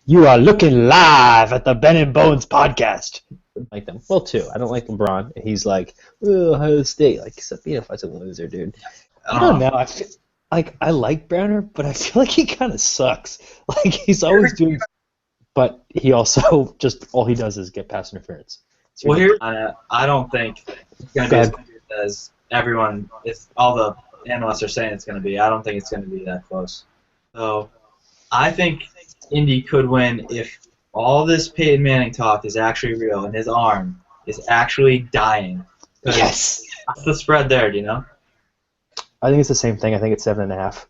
You are looking live at the Ben and Bones podcast. Like them. Well, too. I don't like LeBron. He's like, Ohio State. Like, stop being a fucking loser, dude. I don't know. I feel like I like Browner, but I feel like he kind of sucks. Like, he's always doing, but he also just all he does is get pass interference. Well, here I don't think it's going to be as close as everyone, all the analysts are saying it's going to be. I don't think it's going to be that close. So I think Indy could win if all this Peyton Manning talk is actually real and his arm is actually dying. Yes. What's the spread there, do you know? I think it's the same thing. I think it's 7.5.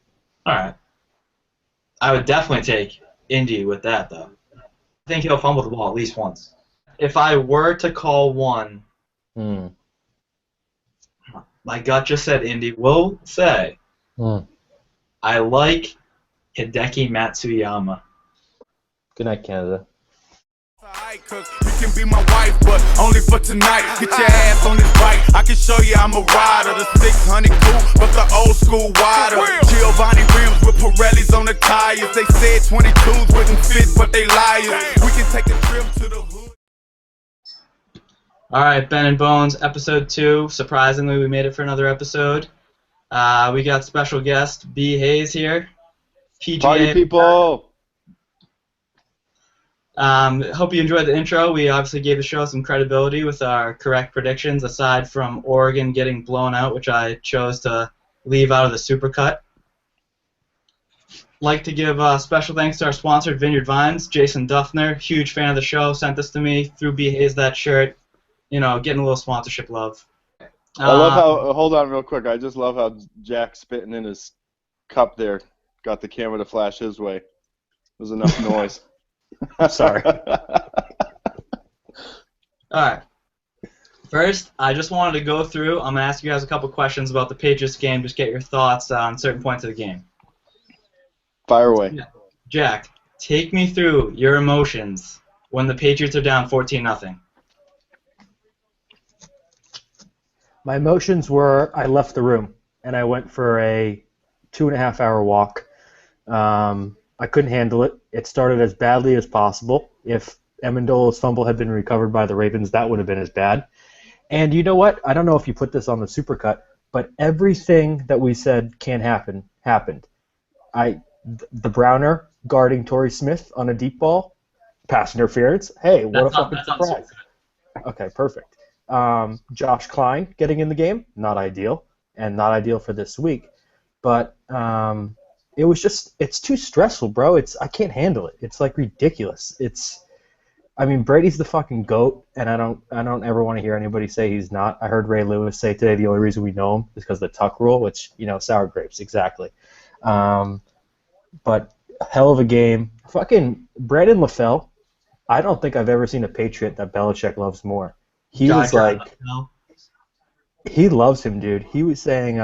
All right. I would definitely take Indy with that, though. I think he'll fumble the ball at least once. If I were to call one, my gut just said Indy. Will say I like Hideki Matsuyama. Good night, Canada. You can be my wife, but only for tonight. Get your ass on this bike. I can show you I'm a rider. The 600 coupe, but the old school wider. Giovanni rims with Pirellis on the tires. They said 22s wouldn't fit, but they liars. We can take a trip to the hood. All right, Ben and Bones, episode 2. Surprisingly, we made it for another episode. We got special guest B. Hayes here. PGA. Party people. Hope you enjoyed the intro. We obviously gave the show some credibility with our correct predictions, aside from Oregon getting blown out, which I chose to leave out of the supercut. Like to give special thanks to our sponsor, Vineyard Vines. Jason Duffner, huge fan of the show, sent this to me through B. Hayes that shirt. You know, getting a little sponsorship love. I love how. Hold on, real quick. I just love how Jack spitting in his cup there got the camera to flash his way. There's enough noise. Sorry. Alright. First, I just wanted to go through. I'm going to ask you guys a couple questions about the Patriots game, just get your thoughts on certain points of the game. Fire away. Jack, take me through your emotions when the Patriots are down 14-0. My emotions were I left the room, and I went for a 2.5-hour walk. I couldn't handle it. It started as badly as possible. If Amendola's fumble had been recovered by the Ravens, that would have been as bad. And you know what? I don't know if you put this on the supercut, but everything that we said can happen happened. The Browner guarding Torrey Smith on a deep ball, pass interference. Hey, what a fucking surprise. Okay, perfect. Josh Klein getting in the game, not ideal, and not ideal for this week. But it was just, it's too stressful, bro. I can't handle it. It's like ridiculous. Brady's the fucking GOAT, and I don't ever want to hear anybody say he's not. I heard Ray Lewis say today the only reason we know him is because of the Tuck rule, which, sour grapes, exactly. But hell of a game. Fucking Brandon LaFell, I don't think I've ever seen a Patriot that Belichick loves more. He was like, he loves him, dude. He was saying,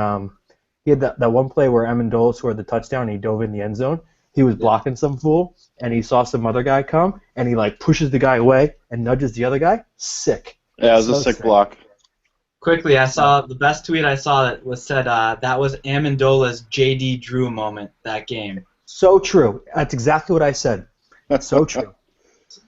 he had that one play where Amendola scored the touchdown and he dove in the end zone. He was blocking some fool, and he saw some other guy come, and he pushes the guy away and nudges the other guy. Sick. Yeah, it was a sick block. Quickly, I saw the best tweet I saw that was said that was Amendola's J.D. Drew moment that game. So true. That's exactly what I said. So true.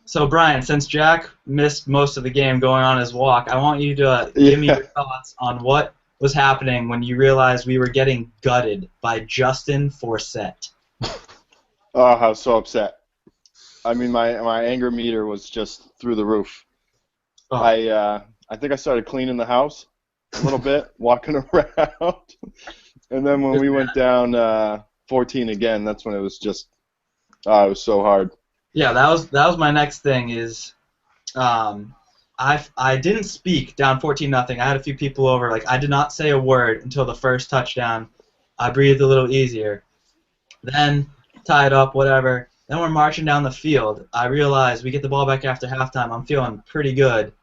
So, Brian, since Jack missed most of the game going on his walk, I want you to give me your thoughts on what was happening when you realized we were getting gutted by Justin Forsett. Oh, I was so upset. My anger meter was just through the roof. Oh. I think I started cleaning the house a little bit, walking around, and then when we went down 14 again, that's when it was just, it was so hard. Yeah, that was my next thing is, I didn't speak down 14-0. I had a few people over. I did not say a word until the first touchdown. I breathed a little easier. Then tied up, whatever. Then we're marching down the field. I realize we get the ball back after halftime. I'm feeling pretty good.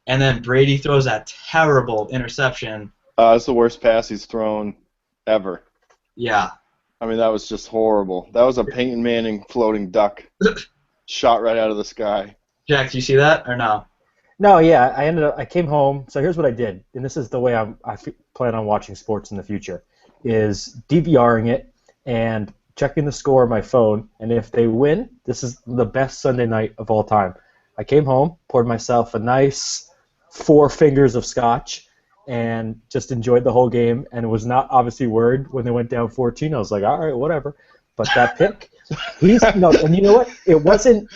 And then Brady throws that terrible interception. It's the worst pass he's thrown ever. Yeah. That was just horrible. That was a Peyton Manning floating duck shot right out of the sky. Jack, do you see that or no? No, yeah. I came home. So here's what I did, and this is the way I plan on watching sports in the future, is DVRing it and checking the score on my phone, and if they win, this is the best Sunday night of all time. I came home, poured myself a nice 4 fingers of scotch, and just enjoyed the whole game, and was not obviously worried when they went down 14. I was like, all right, whatever. But that pick, and you know what? It wasn't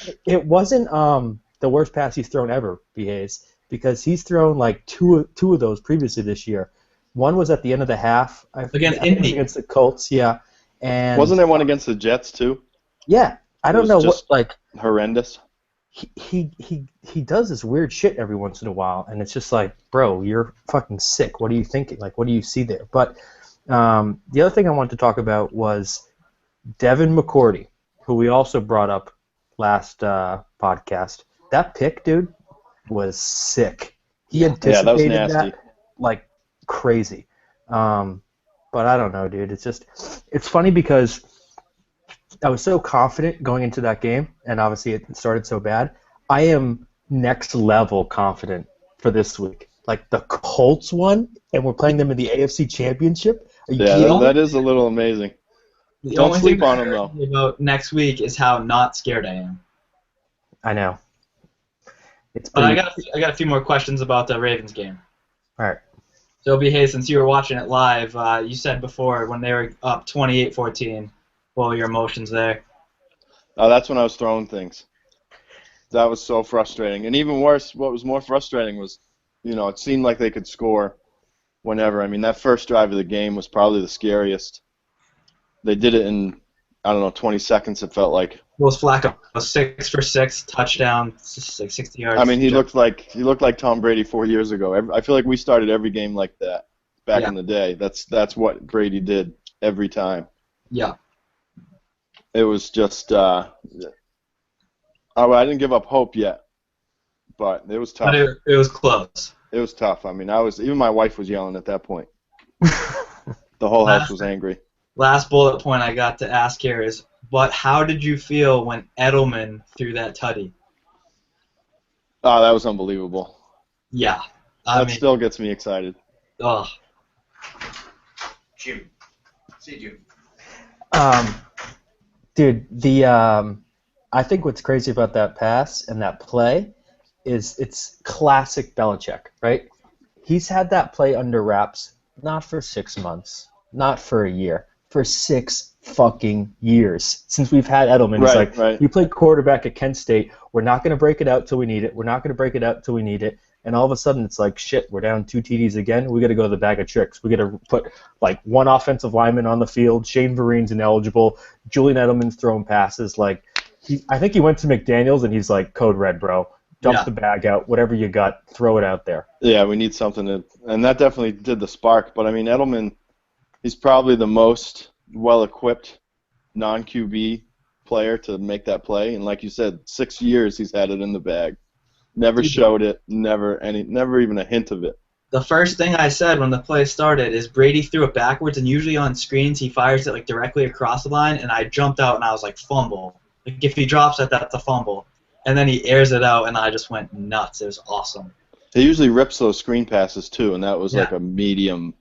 the worst pass he's thrown ever, B-Hayes, because he's thrown like two of those previously this year. One was at the end of the half. Against the Colts, yeah. And wasn't there one against the Jets too? Yeah, I don't know what horrendous. He does this weird shit every once in a while, and it's just like, bro, you're fucking sick. What are you thinking? Like, what do you see there? But the other thing I wanted to talk about was Devin McCourty, who we also brought up last podcast. That pick, dude, was sick. He anticipated that like crazy. But I don't know, dude. It's funny because I was so confident going into that game, and obviously it started so bad. I am next level confident for this week. Like the Colts won, and we're playing them in the AFC Championship. That is a little amazing. Don't sleep on them, though. About next week is how not scared I am. I know. But I got a few more questions about the Ravens game. All right. So, B-Hay, since you were watching it live, you said before when they were up 28-14, what were your emotions there? That's when I was throwing things. That was so frustrating. And even worse, what was more frustrating was, it seemed like they could score whenever. I mean, that first drive of the game was probably the scariest. They did it in, 20 seconds, it felt like. Most Flacco, 6 for 6, touchdown, 60 yards. I mean, he looked like Tom Brady 4 years ago. I feel like we started every game like that back in the day. That's what Brady did every time. Yeah. It was just I didn't give up hope yet, but it was tough. But it was close. It was tough. I mean, even my wife was yelling at that point. The whole house was angry. Last bullet point I got to ask here is, but how did you feel when Edelman threw that tutty? Oh, that was unbelievable. Yeah. That still gets me excited. Oh. Jim. See you. Dude, I think what's crazy about that pass and that play is it's classic Belichick, right? He's had that play under wraps not for 6 months, not for a year, for 6 fucking years since we've had Edelman. He's like, you played quarterback at Kent State. We're not going to break it out till we need it. We're not going to break it out till we need it. And all of a sudden, it's like, shit, we're down 2 TDs again. We got to go to the bag of tricks. We got to put like 1 offensive lineman on the field. Shane Vereen's ineligible. Julian Edelman's throwing passes. Like, I think he went to McDaniels and he's like, code red, bro. Dump the bag out. Whatever you got, throw it out there. Yeah, we need something and that definitely did the spark. But I mean, Edelman, he's probably the most well-equipped non-QB player to make that play. And like you said, 6 years he's had it in the bag. Never showed it, never even a hint of it. The first thing I said when the play started is Brady threw it backwards, and usually on screens he fires it like directly across the line, and I jumped out and I was like, fumble. Like if he drops it, that's a fumble. And then he airs it out, and I just went nuts. It was awesome. He usually rips those screen passes too, and that was like a medium,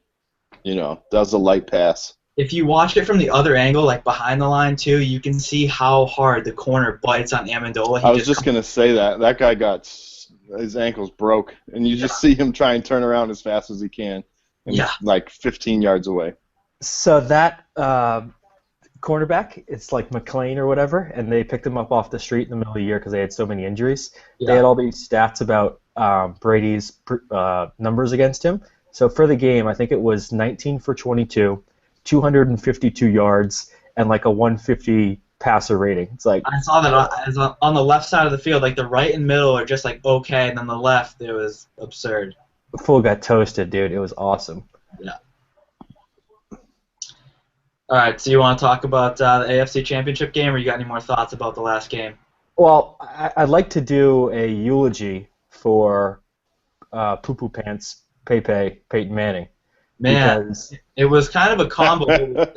that was a light pass. If you watch it from the other angle, like behind the line too, you can see how hard the corner bites on Amendola. I was just going to say that. That guy got his ankles broke, and you just see him try and turn around as fast as he can, and like 15 yards away. So that cornerback, it's like McLean or whatever, and they picked him up off the street in the middle of the year because they had so many injuries. Yeah. They had all these stats about Brady's numbers against him. So for the game, I think it was 19 for 22, 252 yards, and like a 150 passer rating. It's like I saw that on the left side of the field, like the right and middle are just like okay, and then the left, it was absurd. Fool got toasted, dude. It was awesome. Yeah. All right, so you want to talk about the AFC Championship game, or you got any more thoughts about the last game? Well, I'd like to do a eulogy for Poo Poo Pants Peyton Manning. Man, it was kind of a combo.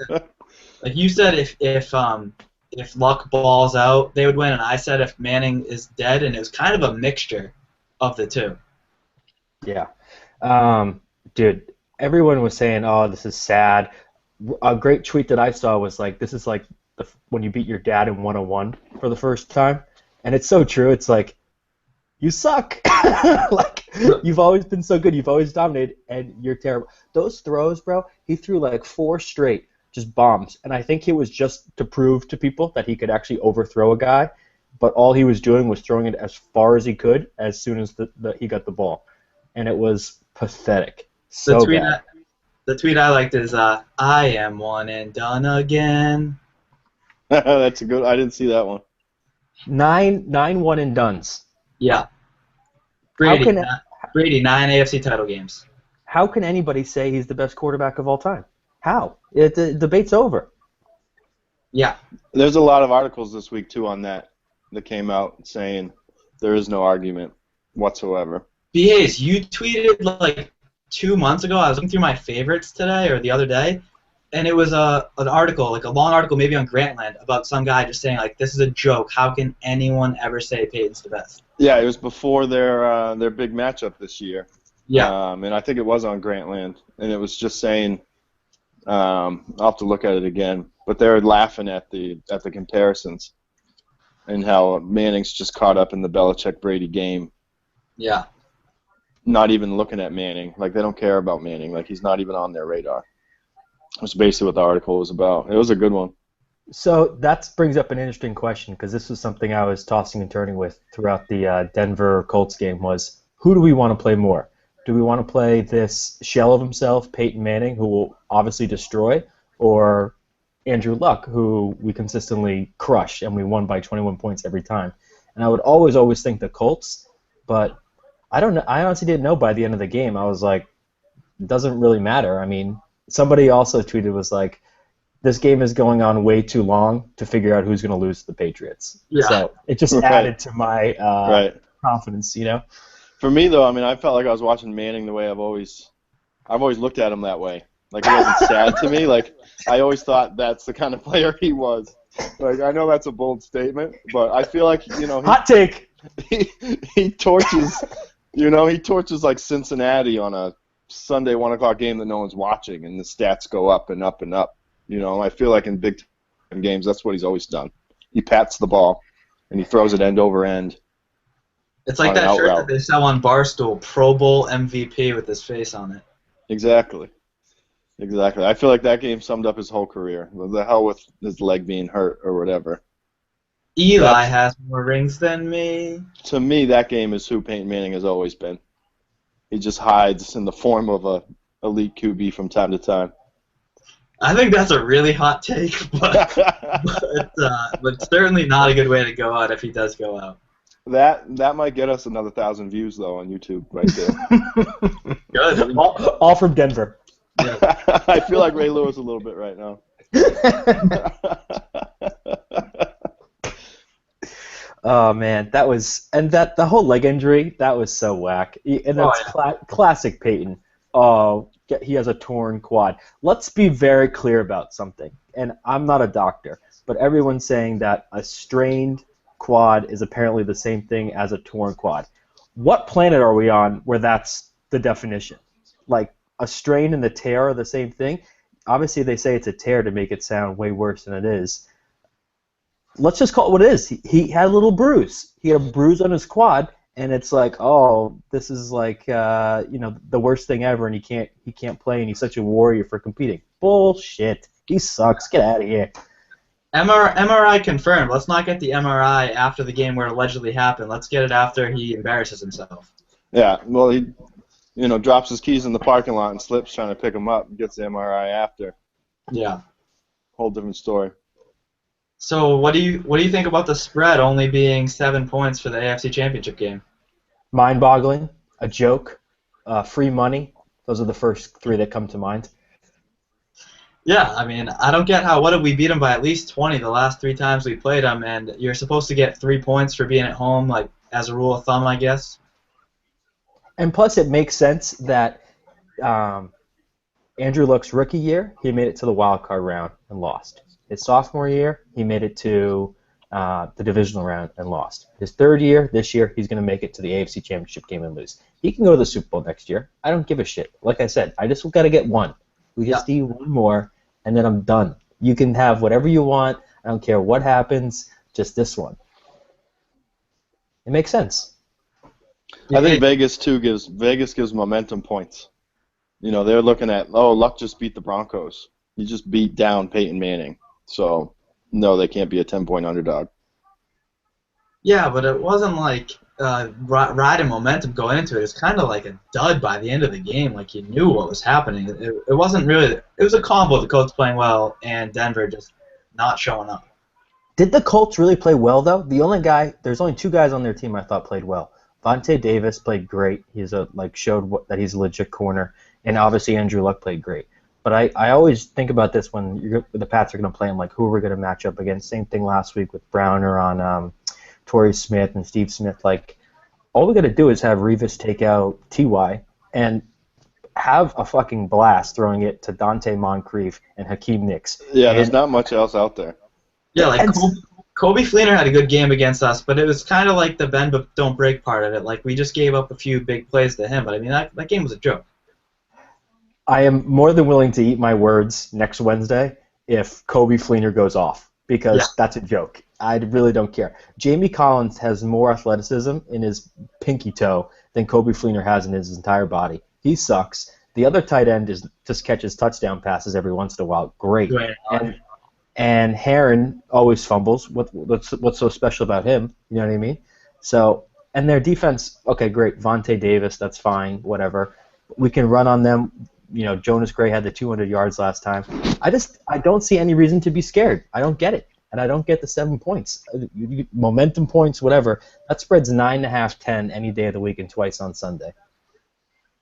Like you said, if Luck balls out, they would win, and I said if Manning is dead, and it was kind of a mixture of the two. Yeah. Dude, everyone was saying, oh, this is sad. A great tweet that I saw was like, this is like when you beat your dad in 101 for the first time, and it's so true. It's like, you suck. Like, you've always been so good. You've always dominated, and you're terrible. Those throws, bro, he threw like 4 straight just bombs, and I think it was just to prove to people that he could actually overthrow a guy, but all he was doing was throwing it as far as he could as soon as he got the ball, and it was pathetic. So bad. The tweet I liked is, I am one and done again. That's a good. I didn't see that one. 9 one and dones. Yeah. Brady, 9 AFC title games. How can anybody say he's the best quarterback of all time? How? The debate's over. Yeah. There's a lot of articles this week, too, on that came out saying there is no argument whatsoever. BAs, you tweeted like 2 months ago. I was looking through my favorites today or the other day, and it was an article, like a long article maybe on Grantland, about some guy just saying, like, this is a joke. How can anyone ever say Peyton's the best? Yeah, it was before their big matchup this year. Yeah. And I think it was on Grantland, and it was just saying, I'll have to look at it again, but they were laughing at the comparisons and how Manning's just caught up in the Belichick-Brady game. Yeah. Not even looking at Manning. Like, they don't care about Manning. Like, he's not even on their radar. That's basically what the article was about. It was a good one. So that brings up an interesting question, because this was something I was tossing and turning with throughout the Denver Colts game, was who do we want to play more? Do we want to play this shell of himself, Peyton Manning, who will obviously destroy, or Andrew Luck, who we consistently crush and we won by 21 points every time? And I would always think the Colts, but I don't know. I honestly didn't know by the end of the game. I was like, it doesn't really matter. I mean, somebody also tweeted, was like, this game is going on way too long to figure out who's going to lose to the Patriots. Yeah. So it just added to my confidence, you know? For me, though, I mean, I felt like I was watching Manning the way I've always looked at him that way. Like, it wasn't sad to me. Like, I always thought that's the kind of player he was. Like, I know that's a bold statement, but I feel like, you know, hot take. He torches, you know, he torches like Cincinnati on a Sunday 1 o'clock game that no one's watching, and the stats go up and up and up. You know, I feel like in big time games, that's what he's always done. He pats the ball, and he throws it end over end. It's like that shirt that they sell on Barstool, Pro Bowl MVP with his face on it. Exactly. I feel like that game summed up his whole career. The hell with his leg being hurt or whatever. Eli has more rings than me. To me, that game is who Peyton Manning has always been. He just hides in the form of a elite QB from time to time. I think that's a really hot take, but certainly not a good way to go out if he does go out. That might get us another 1,000 views, though, on YouTube right there. Good. All from Denver. Yeah. I feel like Ray Lewis a little bit right now. Oh man, the whole leg injury, that was so whack. And that's classic Peyton. Oh, he has a torn quad. Let's be very clear about something. And I'm not a doctor, but everyone's saying that a strained quad is apparently the same thing as a torn quad. What planet are we on where that's the definition? Like, a strain and the tear are the same thing? Obviously, they say it's a tear to make it sound way worse than it is. Let's just call it what it is. He had a little bruise. He had a bruise on his quad, and it's like, oh, this is like, the worst thing ever, and he can't play, and he's such a warrior for competing. Bullshit. He sucks. Get out of here. MRI confirmed. Let's not get the MRI after the game where it allegedly happened. Let's get it after he embarrasses himself. Yeah, well, he, drops his keys in the parking lot and slips trying to pick them up and gets the MRI after. Yeah. Whole different story. So what do you think about the spread only being 7 points for the AFC Championship game? Mind-boggling. A joke. Free money. Those are the first 3 that come to mind. Yeah, I mean, I don't get what did we beat them by at least 20 the last 3 times we played them, and you're supposed to get 3 points for being at home, like, as a rule of thumb, I guess. And plus, it makes sense that Andrew Luck's rookie year, he made it to the wild card round and lost. His sophomore year, he made it to the divisional round and lost. His third year, this year, he's going to make it to the AFC Championship game and lose. He can go to the Super Bowl next year. I don't give a shit. Like I said, I just got to get one. We just need one more, and then I'm done. You can have whatever you want. I don't care what happens, just this one. It makes sense. I think Vegas gives momentum points. You know, they're looking at, Luck just beat the Broncos. He just beat down Peyton Manning. So, no, they can't be a 10-point underdog. Yeah, but it wasn't like riding momentum going into it. It's kind of like a dud by the end of the game. Like you knew what was happening. It wasn't really. It was a combo. The Colts playing well and Denver just not showing up. Did the Colts really play well though? There's only two guys on their team I thought played well. Vontae Davis played great. Showed that he's a legit corner, and obviously Andrew Luck played great. But I always think about this when the Pats are going to play. I'm like, who are we going to match up against? Same thing last week with Browner on Torrey Smith and Steve Smith. Like, all we got to do is have Revis take out Ty and have a fucking blast throwing it to Dante Moncrief and Hakeem Nicks. Yeah, there's not much else out there. Yeah, like Kobe Fleener had a good game against us, but it was kind of like the bend but don't break part of it. Like, we just gave up a few big plays to him, but I mean, that game was a joke. I am more than willing to eat my words next Wednesday if Kobe Fleener goes off, because that's a joke. I really don't care. Jamie Collins has more athleticism in his pinky toe than Kobe Fleener has in his entire body. He sucks. The other tight end just catches touchdown passes every once in a while. Great. And Heron always fumbles. What's so special about him? You know what I mean? So, and their defense, okay, great. Vontae Davis, that's fine, whatever. We can run on them. You know, Jonas Gray had the 200 yards last time. I don't see any reason to be scared. I don't get it. And I don't get the 7 points. Momentum points, whatever. That spread's 9.5, 10 any day of the week and twice on Sunday.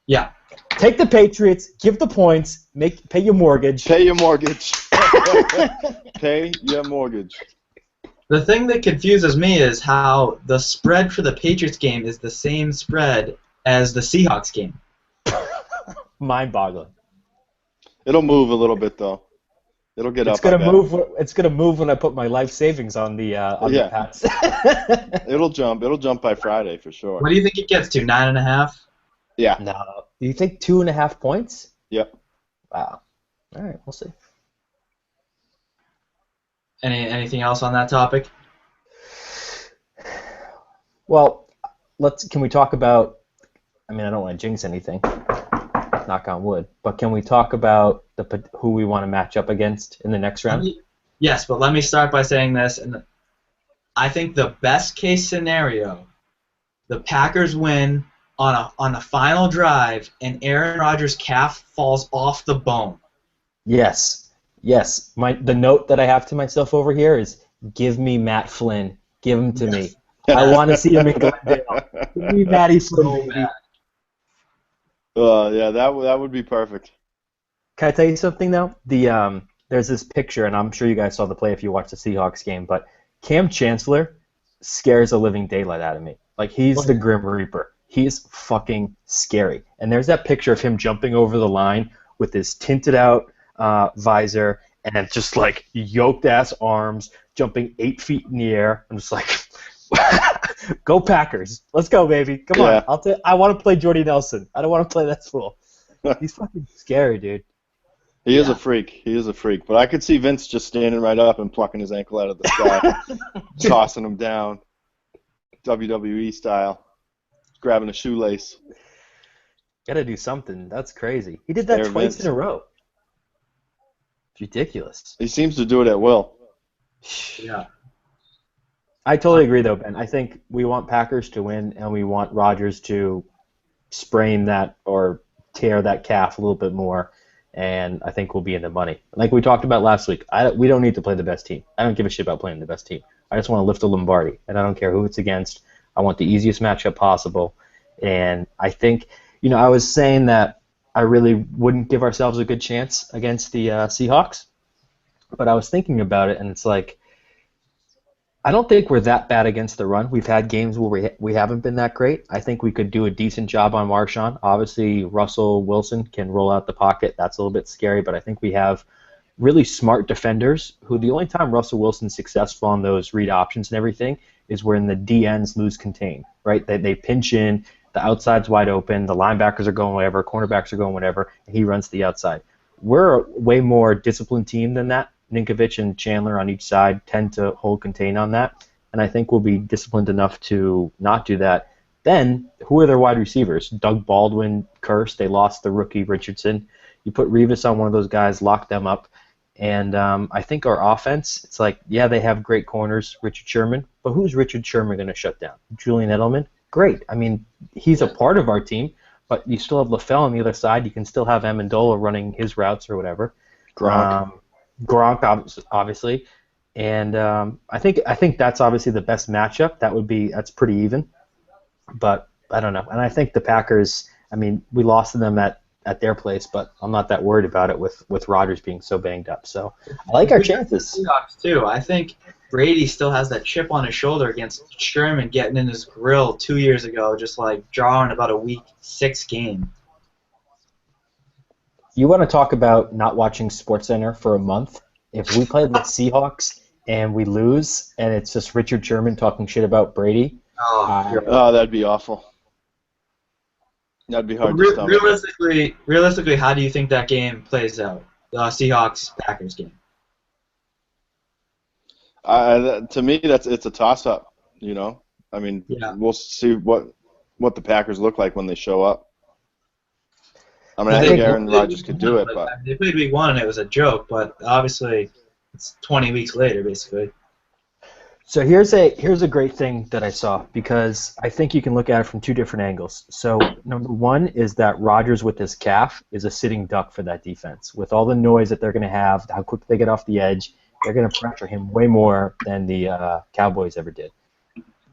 Yeah. Take the Patriots, give the points, pay your mortgage. Pay your mortgage. Pay your mortgage. The thing that confuses me is how the spread for the Patriots game is the same spread as the Seahawks game. Mind-boggling. It'll move a little bit, though. It'll get up. It's gonna move when I put my life savings on the Pats. It'll jump. It'll jump by Friday for sure. What do you think it gets to? 9.5? Yeah. No. Do you think 2.5 points? Yep. Wow. All right, we'll see. Anything else on that topic? Well, can we talk about? I mean, I don't want to jinx anything. Knock on wood. But can we talk about who we want to match up against in the next round? Yes, but let me start by saying this. And I think the best case scenario, the Packers win on a final drive, and Aaron Rodgers' calf falls off the bone. Yes. The note that I have to myself over here is, give me Matt Flynn. Give him to me. I want to see him in Glendale. Give me Matty Flynn, baby. Yeah, that would be perfect. Can I tell you something, though? There's this picture, and I'm sure you guys saw the play if you watched the Seahawks game, but Cam Chancellor scares the living daylight out of me. Like, he's the Grim Reaper. He's fucking scary. And there's that picture of him jumping over the line with his tinted-out visor and just, like, yoked-ass arms, jumping 8 feet in the air. I'm just like, go Packers. Let's go, baby. Come on. I want to play Jordy Nelson. I don't want to play that fool. He's fucking scary, dude. He is a freak. He is a freak. But I could see Vince just standing right up and plucking his ankle out of the sky, tossing him down, WWE style, grabbing a shoelace. Gotta do something. That's crazy. He did that twice in a row. It's ridiculous. He seems to do it at will. Yeah. I totally agree, though, Ben. I think we want Packers to win, and we want Rodgers to sprain that or tear that calf a little bit more, and I think we'll be in the money. Like we talked about last week, we don't need to play the best team. I don't give a shit about playing the best team. I just want to lift a Lombardi, and I don't care who it's against. I want the easiest matchup possible, and I think, I was saying that I really wouldn't give ourselves a good chance against the Seahawks, but I was thinking about it, and it's like, I don't think we're that bad against the run. We've had games where we haven't been that great. I think we could do a decent job on Marshawn. Obviously, Russell Wilson can roll out the pocket. That's a little bit scary, but I think we have really smart defenders who the only time Russell Wilson's successful on those read options and everything is when the DNs lose contain, right? They pinch in, the outside's wide open, the linebackers are going whatever, cornerbacks are going whatever, and he runs to the outside. We're a way more disciplined team than that, Ninkovich and Chandler on each side tend to hold contain on that, and I think we'll be disciplined enough to not do that. Then, who are their wide receivers? Doug Baldwin cursed. They lost the rookie Richardson. You put Revis on one of those guys, lock them up. And I think our offense, it's like, yeah, they have great corners, Richard Sherman, but who's Richard Sherman going to shut down? Julian Edelman? Great. I mean, he's a part of our team, but you still have LaFell on the other side. You can still have Amendola running his routes or whatever. Gronk, obviously. And I think that's obviously the best matchup. That's pretty even. But I don't know. And I think the Packers, I mean, we lost to them at their place, but I'm not that worried about it with Rodgers being so banged up. So I like our chances. Seahawks too. I think Brady still has that chip on his shoulder against Sherman getting in his grill 2 years ago, just like drawing about a week 6 game. You want to talk about not watching SportsCenter for a month? If we played the Seahawks and we lose, and it's just Richard Sherman talking shit about Brady. Oh, that'd be awful. That'd be hard to stomach. Realistically, how do you think that game plays out? The Seahawks-Packers game. To me, it's a toss-up. You know, I mean, We'll see what the Packers look like when they show up. I mean, I think Aaron Rodgers could do it, but they played week 1 and it was a joke. But obviously, it's 20 weeks later, basically. So here's a great thing that I saw, because I think you can look at it from 2 different angles. So number one is that Rodgers with his calf is a sitting duck for that defense. With all the noise that they're going to have, how quick they get off the edge, they're going to pressure him way more than the Cowboys ever did.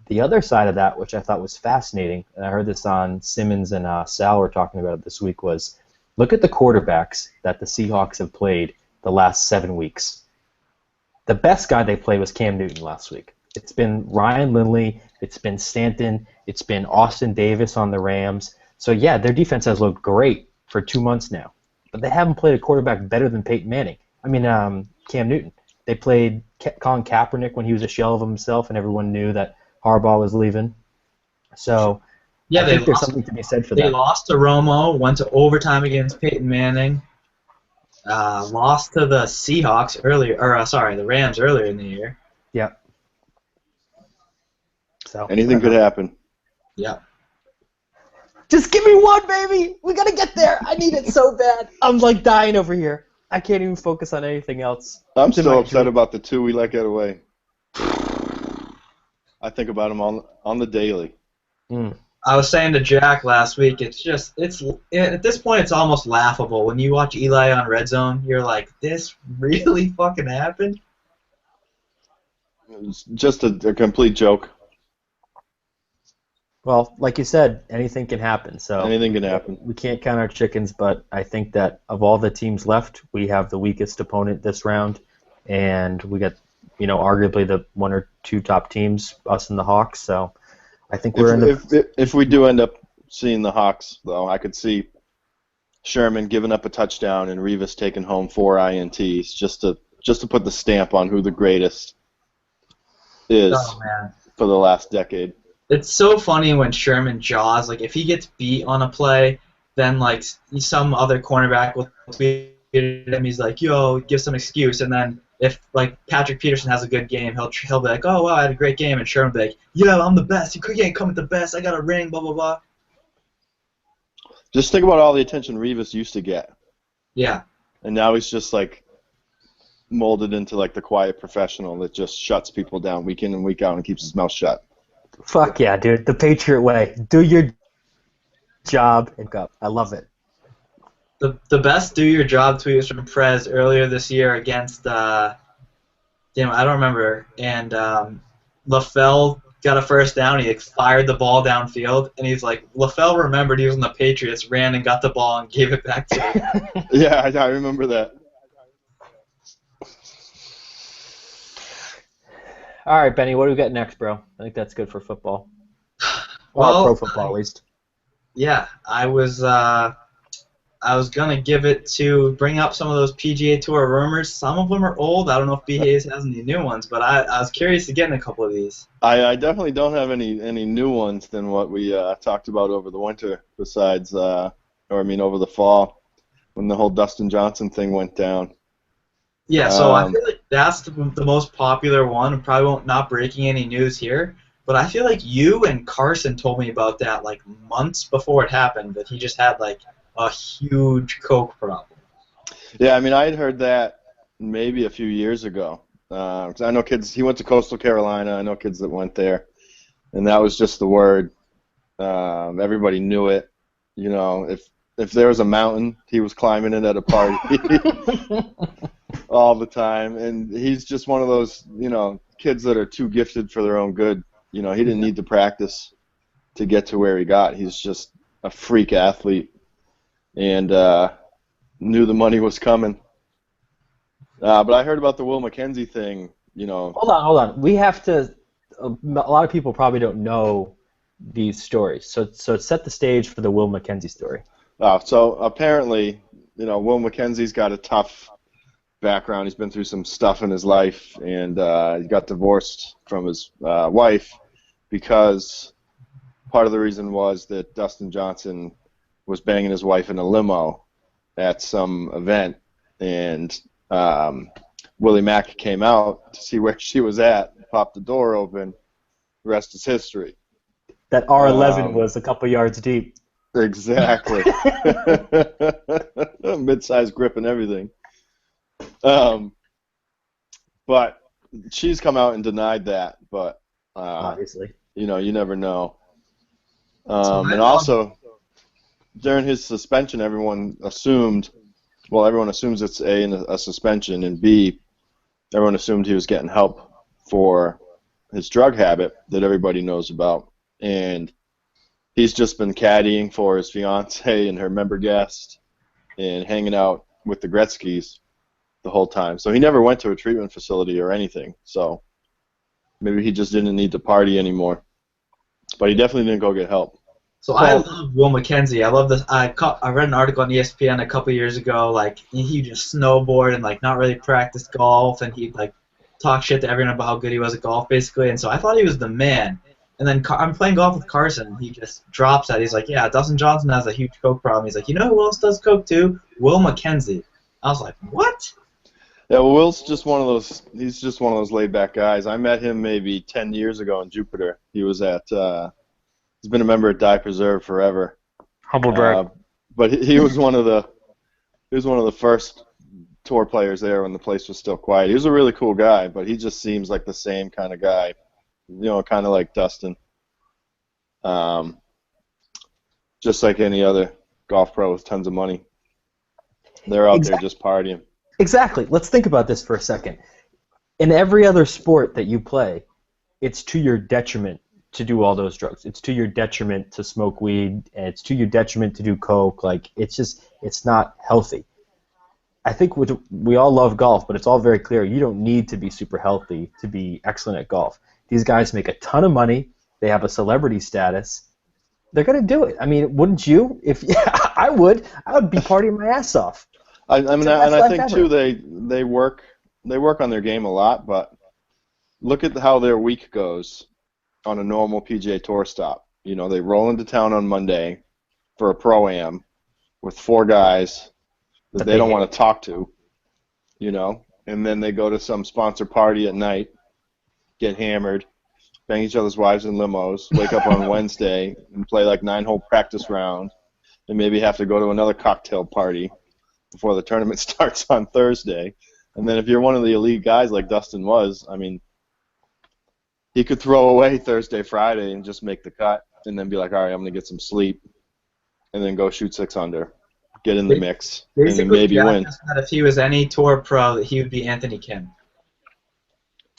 The other side of that, which I thought was fascinating, and I heard this on Simmons and Sal were talking about it this week, was look at the quarterbacks that the Seahawks have played the last 7 weeks. The best guy they played was Cam Newton last week. It's been Ryan Lindley. It's been Stanton. It's been Austin Davis on the Rams. So, yeah, their defense has looked great for 2 months now. But they haven't played a quarterback better than Peyton Manning. Cam Newton. They played Colin Kaepernick when he was a shell of himself, and everyone knew that Harbaugh was leaving. So, I think there's something to be said for that. They lost to Romo, went to overtime against Peyton Manning. Lost to the Seahawks the Rams earlier in the year. Yep. So anything could happen. Yeah. Just give me one, baby. We gotta get there. I need it so bad. I'm like dying over here. I can't even focus on anything else. I'm still upset about the 2 we let get away. I think about them on the daily. I was saying to Jack last week, at this point it's almost laughable. When you watch Eli on Red Zone, you're like, this really fucking happened? It's just a complete joke. Well, like you said, anything can happen. So anything can happen. We can't count our chickens, but I think that of all the teams left, we have the weakest opponent this round, and we got, arguably the 1 or 2 top teams, us and the Hawks. So I think if we do end up seeing the Hawks, though, I could see Sherman giving up a touchdown and Revis taking home 4 INTs just to put the stamp on who the greatest is for the last decade. It's so funny when Sherman jaws. Like, if he gets beat on a play, then, like, some other cornerback will tweet him. He's like, yo, give some excuse. And then if, like, Patrick Peterson has a good game, he'll be like, oh, wow, I had a great game. And Sherman will be like, yeah, I'm the best. You can't come with the best. I got a ring, blah, blah, blah. Just think about all the attention Revis used to get. Yeah. And now he's just, like, molded into, like, the quiet professional that just shuts people down week in and week out and keeps his mouth shut. Fuck yeah, dude. The Patriot way. Do your job and go. I love it. The best do your job tweet was from Prez earlier this year against I don't remember. And LaFell got a first down. He fired the ball downfield, and he's like, LaFell remembered he was in the Patriots, ran and got the ball and gave it back to him. Yeah, I remember that. All right, Benny, what do we got next, bro? I think that's good for football. Well, pro football, at least. Yeah, I was gonna give it to bring up some of those PGA Tour rumors. Some of them are old. I don't know if B. Hayes has any new ones, but I was curious to get in a couple of these. I definitely don't have any new ones than what we talked about over the winter. Besides, over the fall when the whole Dustin Johnson thing went down. Yeah, so I feel like that's the most popular one. Probably won't not breaking any news here, but I feel like you and Carson told me about that like months before it happened. That he just had like a huge coke problem. Yeah, I mean, I had heard that maybe a few years ago. 'Cause I know kids. He went to Coastal Carolina. I know kids that went there, and that was just the word. Everybody knew it. You know, if there was a mountain, he was climbing it at a party all the time. And he's just one of those, kids that are too gifted for their own good. You know, he didn't need to practice to get to where he got. He's just a freak athlete, and knew the money was coming. But I heard about the Will McKenzie thing. Hold on. We have to. A lot of people probably don't know these stories, so set the stage for the Will McKenzie story. So apparently, Will McKenzie's got a tough background. He's been through some stuff in his life, and he got divorced from his wife because part of the reason was that Dustin Johnson was banging his wife in a limo at some event, and Willie Mack came out to see where she was at, popped the door open, rest is history. That R11 was a couple yards deep. Exactly. Mid-sized grip and everything. But she's come out and denied that, but obviously. You never know. And also, during his suspension, everyone assumes it's a suspension, and B, everyone assumed he was getting help for his drug habit that everybody knows about. And he's just been caddying for his fiance and her member guest and hanging out with the Gretzkys the whole time. So he never went to a treatment facility or anything. So maybe he just didn't need to party anymore. But he definitely didn't go get help. So I love Will McKenzie. I love this. I read an article on ESPN a couple years ago. Like he just snowboarded and like not really practiced golf, and he'd like talk shit to everyone about how good he was at golf, basically. And so I thought he was the man. And then I'm playing golf with Carson, and he just drops that. He's like, "Yeah, Dustin Johnson has a huge coke problem." He's like, "You know who else does coke too? Will McKenzie." I was like, "What?" Yeah, well, Will's just one of those. He's just one of those laid-back guys. I met him maybe 10 years ago in Jupiter. He was at. He's been a member at Die Preserve forever. Humble brag. But he was one of the. He was one of the first tour players there when the place was still quiet. He was a really cool guy, but he just seems like the same kind of guy. Kind of like Dustin. Just like any other golf pro with tons of money. They're out there just partying. Exactly. Let's think about this for a second. In every other sport that you play, it's to your detriment to do all those drugs. It's to your detriment to smoke weed, and it's to your detriment to do coke. Like, it's not healthy. I think we all love golf, but it's all very clear. You don't need to be super healthy to be excellent at golf. These guys make a ton of money. They have a celebrity status. They're going to do it. I mean, wouldn't you? I would. I would be partying my ass off. I think too they work on their game a lot, but look at how their week goes on a normal PGA Tour stop. They roll into town on Monday for a pro-am with 4 guys that they don't want to talk to, and then they go to some sponsor party at night, get hammered, bang each other's wives in limos, wake up on Wednesday and play like 9-hole practice round, and maybe have to go to another cocktail party before the tournament starts on Thursday. And then if you're one of the elite guys like Dustin was, I mean, he could throw away Thursday, Friday, and just make the cut, and then be like, all right, I'm going to get some sleep, and then go shoot 6 under, get in the mix, and then maybe win. That if he was any tour pro, that he would be Anthony Kim.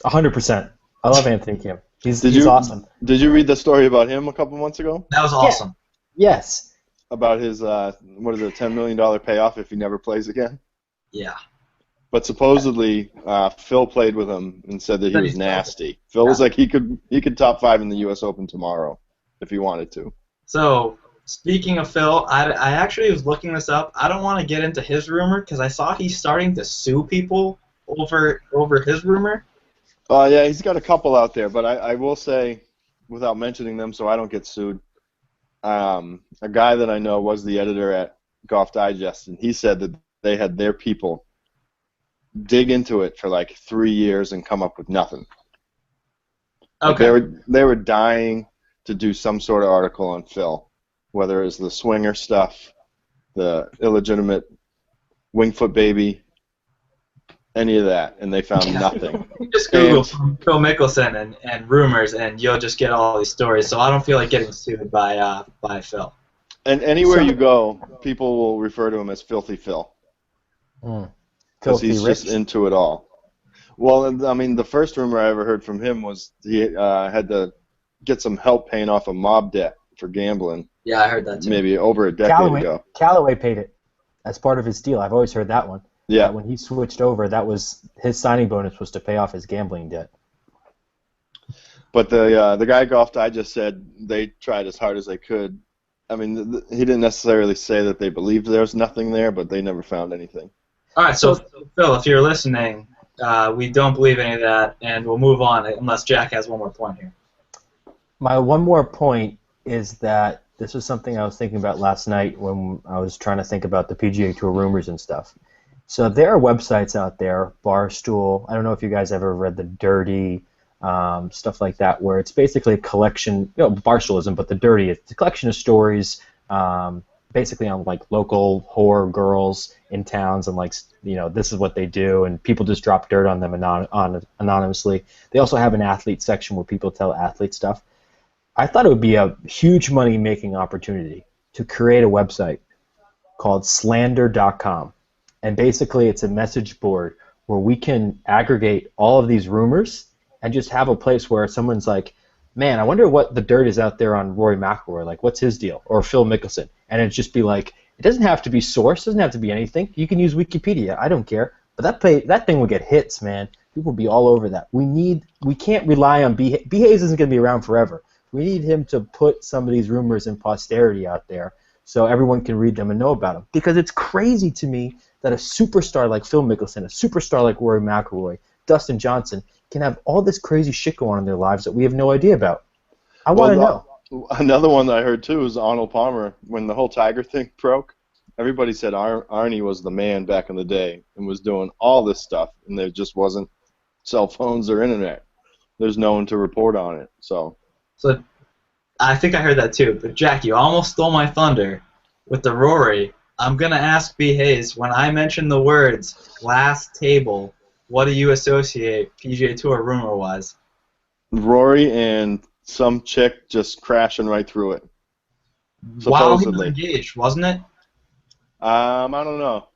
100%. I love Anthony Kim. He's awesome. Did you read the story about him a couple months ago? That was awesome. Yeah. Yes. About his, $10 million payoff if he never plays again? Yeah. But supposedly, Phil played with him and said that he was nasty. Phil was like he could top 5 in the U.S. Open tomorrow if he wanted to. So, speaking of Phil, I actually was looking this up. I don't want to get into his rumor because I saw he's starting to sue people over his rumor. Yeah, he's got a couple out there, but I will say, without mentioning them so I don't get sued, a guy that I know was the editor at Golf Digest, and he said that they had their people dig into it for like 3 years and come up with nothing. Okay. Like they were dying to do some sort of article on Phil, whether it was the swinger stuff, the illegitimate Wingfoot baby, any of that, and they found nothing. You just Google Phil Mickelson and rumors, and you'll just get all these stories. So I don't feel like getting sued by Phil. And anywhere you go, people will refer to him as Filthy Phil. Because he's just into it all. Well, I mean, the first rumor I ever heard from him was he had to get some help paying off a mob debt for gambling. Yeah, I heard that too. Maybe over a decade ago. Callaway paid it as part of his deal. I've always heard that one. Yeah. When he switched over, that was his signing bonus was to pay off his gambling debt. But the guy golfed, I just said they tried as hard as they could. I mean, he didn't necessarily say that they believed there was nothing there, but they never found anything. All right, so Phil, if you're listening, we don't believe any of that, and we'll move on unless Jack has one more point here. My one more point is that this was something I was thinking about last night when I was trying to think about the PGA Tour rumors and stuff. So there are websites out there, Barstool. I don't know if you guys ever read The Dirty, stuff like that, where it's basically a collection. Barstool isn't, but The Dirty. It's a collection of stories, basically on like local whore girls in towns, and like this is what they do, and people just drop dirt on them anonymously. They also have an athlete section where people tell athlete stuff. I thought it would be a huge money-making opportunity to create a website called slander.com. And basically it's a message board where we can aggregate all of these rumors and just have a place where someone's like, man, I wonder what the dirt is out there on Rory McIlroy. Like, what's his deal? Or Phil Mickelson. And it'd just be like, it doesn't have to be sourced. It doesn't have to be anything. You can use Wikipedia. I don't care. But that thing will get hits, man. People will be all over that. We can't rely on B-Hayes isn't going to be around forever. We need him to put some of these rumors in posterity out there so everyone can read them and know about them. Because it's crazy to me that a superstar like Phil Mickelson, a superstar like Rory McIlroy, Dustin Johnson, can have all this crazy shit going on in their lives that we have no idea about. I want to know. Another one that I heard too is Arnold Palmer. When the whole Tiger thing broke, everybody said Arnie was the man back in the day and was doing all this stuff, and there just wasn't cell phones or internet. There's no one to report on it. So I think I heard that too. But Jack, you almost stole my thunder with the Rory. I'm gonna ask B. Hayes, when I mention the words glass table, what do you associate PGA Tour rumor-wise? Rory and some chick just crashing right through it. While he was engaged, wasn't it? I don't know.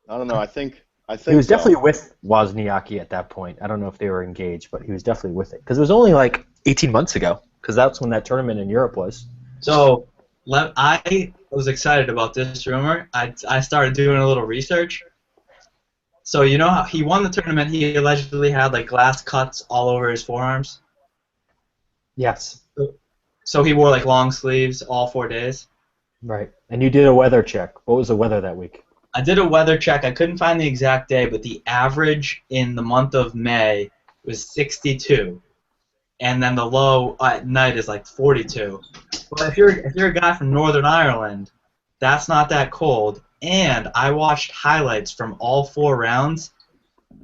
I think he was definitely with Wozniacki at that point. I don't know if they were engaged, but he was definitely with it because it was only like 18 months ago. Because that's when that tournament in Europe was. So I was excited about this rumor. I started doing a little research. So you know how he won the tournament, he allegedly had like glass cuts all over his forearms? Yes. So he wore like long sleeves all 4 days? Right. And you did a weather check. What was the weather that week? I did a weather check. I couldn't find the exact day, but the average in the month of May was 62. And then the low at night is like 42. But if you're a guy from Northern Ireland, that's not that cold. And I watched highlights from all 4 rounds.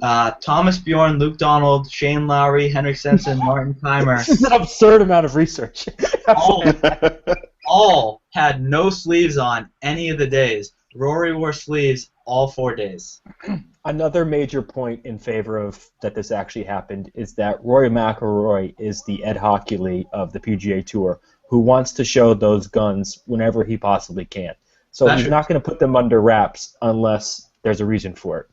Thomas Bjorn, Luke Donald, Shane Lowry, Henrik Stenson, Martin Keimer. This is an absurd amount of research. all had no sleeves on any of the days. Rory wore sleeves all 4 days. Another major point in favor of that this actually happened is that Rory McIlroy is the Ed Hockley of the PGA Tour, who wants to show those guns whenever he possibly can. So he's not going to put them under wraps unless there's a reason for it.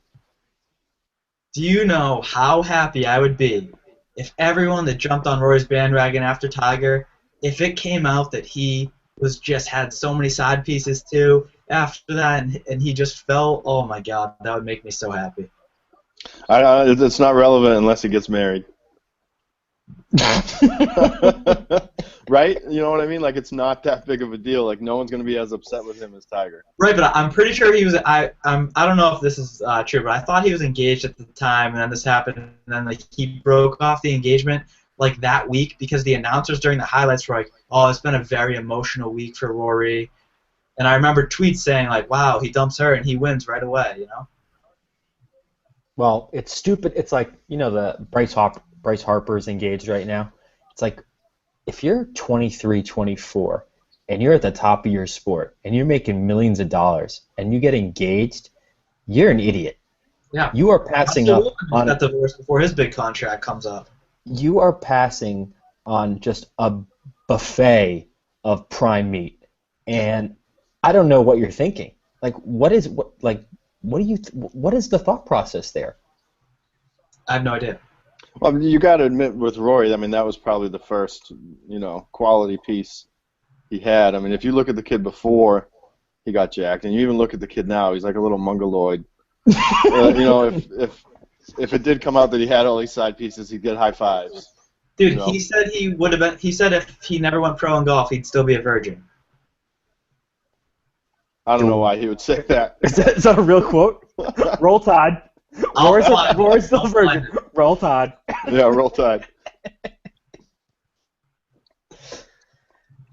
Do you know how happy I would be if everyone that jumped on Rory's bandwagon after Tiger, if it came out that he had so many side pieces too after that, and he just fell? Oh my God, that would make me so happy. It's not relevant unless he gets married. Right? You know what I mean? Like, it's not that big of a deal. Like, no one's going to be as upset with him as Tiger. Right, but I'm pretty sure he was. I don't know if this is true, but I thought he was engaged at the time, and then this happened, and then like he broke off the engagement like that week because the announcers during the highlights were like, "Oh, it's been a very emotional week for Rory," and I remember tweets saying like, "Wow, he dumps her and he wins right away," you know. Well, it's stupid. It's like, the Bryce Harper's engaged right now. It's like, if you're 23, 24, and you're at the top of your sport, and you're making millions of dollars, and you get engaged, you're an idiot. Yeah. You are passing up on got divorced before his big contract comes up. You are passing on just a buffet of prime meat, and I don't know what you're thinking. Like, what is the thought process there? I have no idea. Well, you got to admit, with Rory, I mean, that was probably the first, quality piece he had. I mean, if you look at the kid before he got jacked, and you even look at the kid now, he's like a little mongoloid. If it did come out that he had all these side pieces, he'd get high fives. Dude, he said he would have been. He said if he never went pro in golf, he'd still be a virgin. I don't know why he would say that. Is that a real quote? Roll Tide. Rory's still a virgin. Roll Tide. Yeah, roll Tide.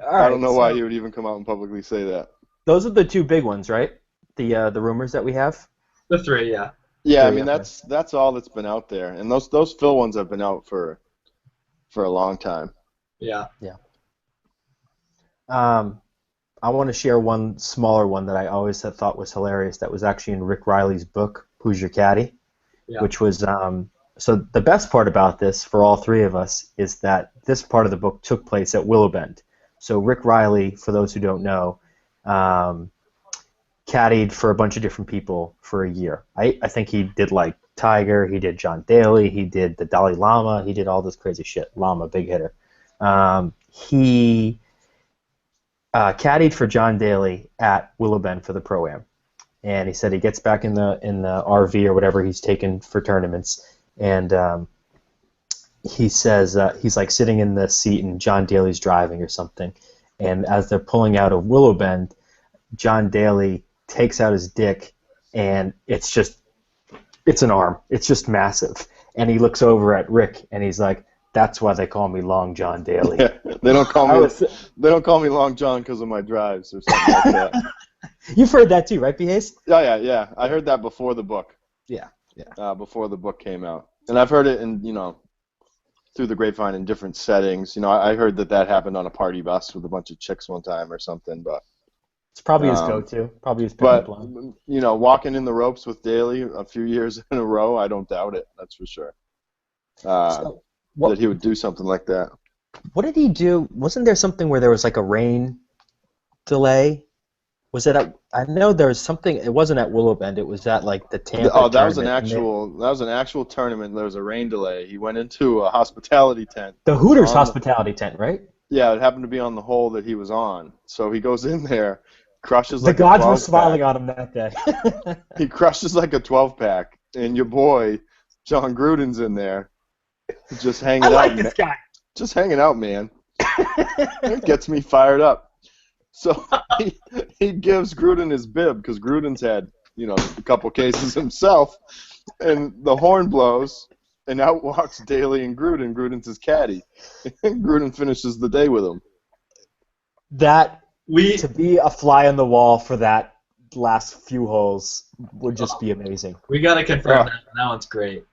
I don't know why he would even come out and publicly say that. Those are the two big ones, right? The rumors that we have. The three, yeah. Yeah, I mean that's all that's been out there, and those Phil ones have been out for a long time. Yeah. Yeah. I want to share one smaller one that I always had thought was hilarious. That was actually in Rick Riley's book, Who's Your Caddy? Yeah. Which was so the best part about this for all three of us is that this part of the book took place at Willow Bend. So Rick Riley, for those who don't know, caddied for a bunch of different people for a year. I think he did like Tiger, he did John Daly, he did the Dalai Lama, he did all this crazy shit. Lama, big hitter. He caddied for John Daly at Willow Bend for the Pro-Am. And he said he gets back in the RV or whatever he's taken for tournaments, and he says he's like sitting in the seat and John Daly's driving or something, and as they're pulling out of Willow Bend, John Daly takes out his dick, and it's an arm. It's just massive. And he looks over at Rick, and he's like, "That's why they call me Long John Daly." Yeah, they don't call me Long John because of my drives or something like that. You've heard that too, right, B-Hayes? Yeah. I heard that before the book. Yeah. Before the book came out, and I've heard it in through the grapevine in different settings. I heard that happened on a party bus with a bunch of chicks one time or something, but. It's probably his go-to. Probably his pickup line. But, walking in the ropes with Daly a few years in a row, I don't doubt it. That's for sure. That he would do something like that. What did he do? Wasn't there something where there was like a rain delay? Was it I know there was something. It wasn't at Willow Bend. It was at like the Tampa. Oh, that was an actual tournament. There was a rain delay. He went into a hospitality tent. The Hooters hospitality tent, right? Yeah, it happened to be on the hole that he was on. So he goes in there. Crushes the like gods were smiling on him that day. He crushes like a 12-pack, and your boy John Gruden's in there, just hanging out. I like this guy. Just hanging out, man. It gets me fired up. So he gives Gruden his bib because Gruden's had a couple cases himself, and the horn blows, and out walks Daly and Gruden. Gruden's his caddy. Gruden finishes the day with him. To be a fly on the wall for that last few holes would just be amazing. We got to confirm that. That one's great.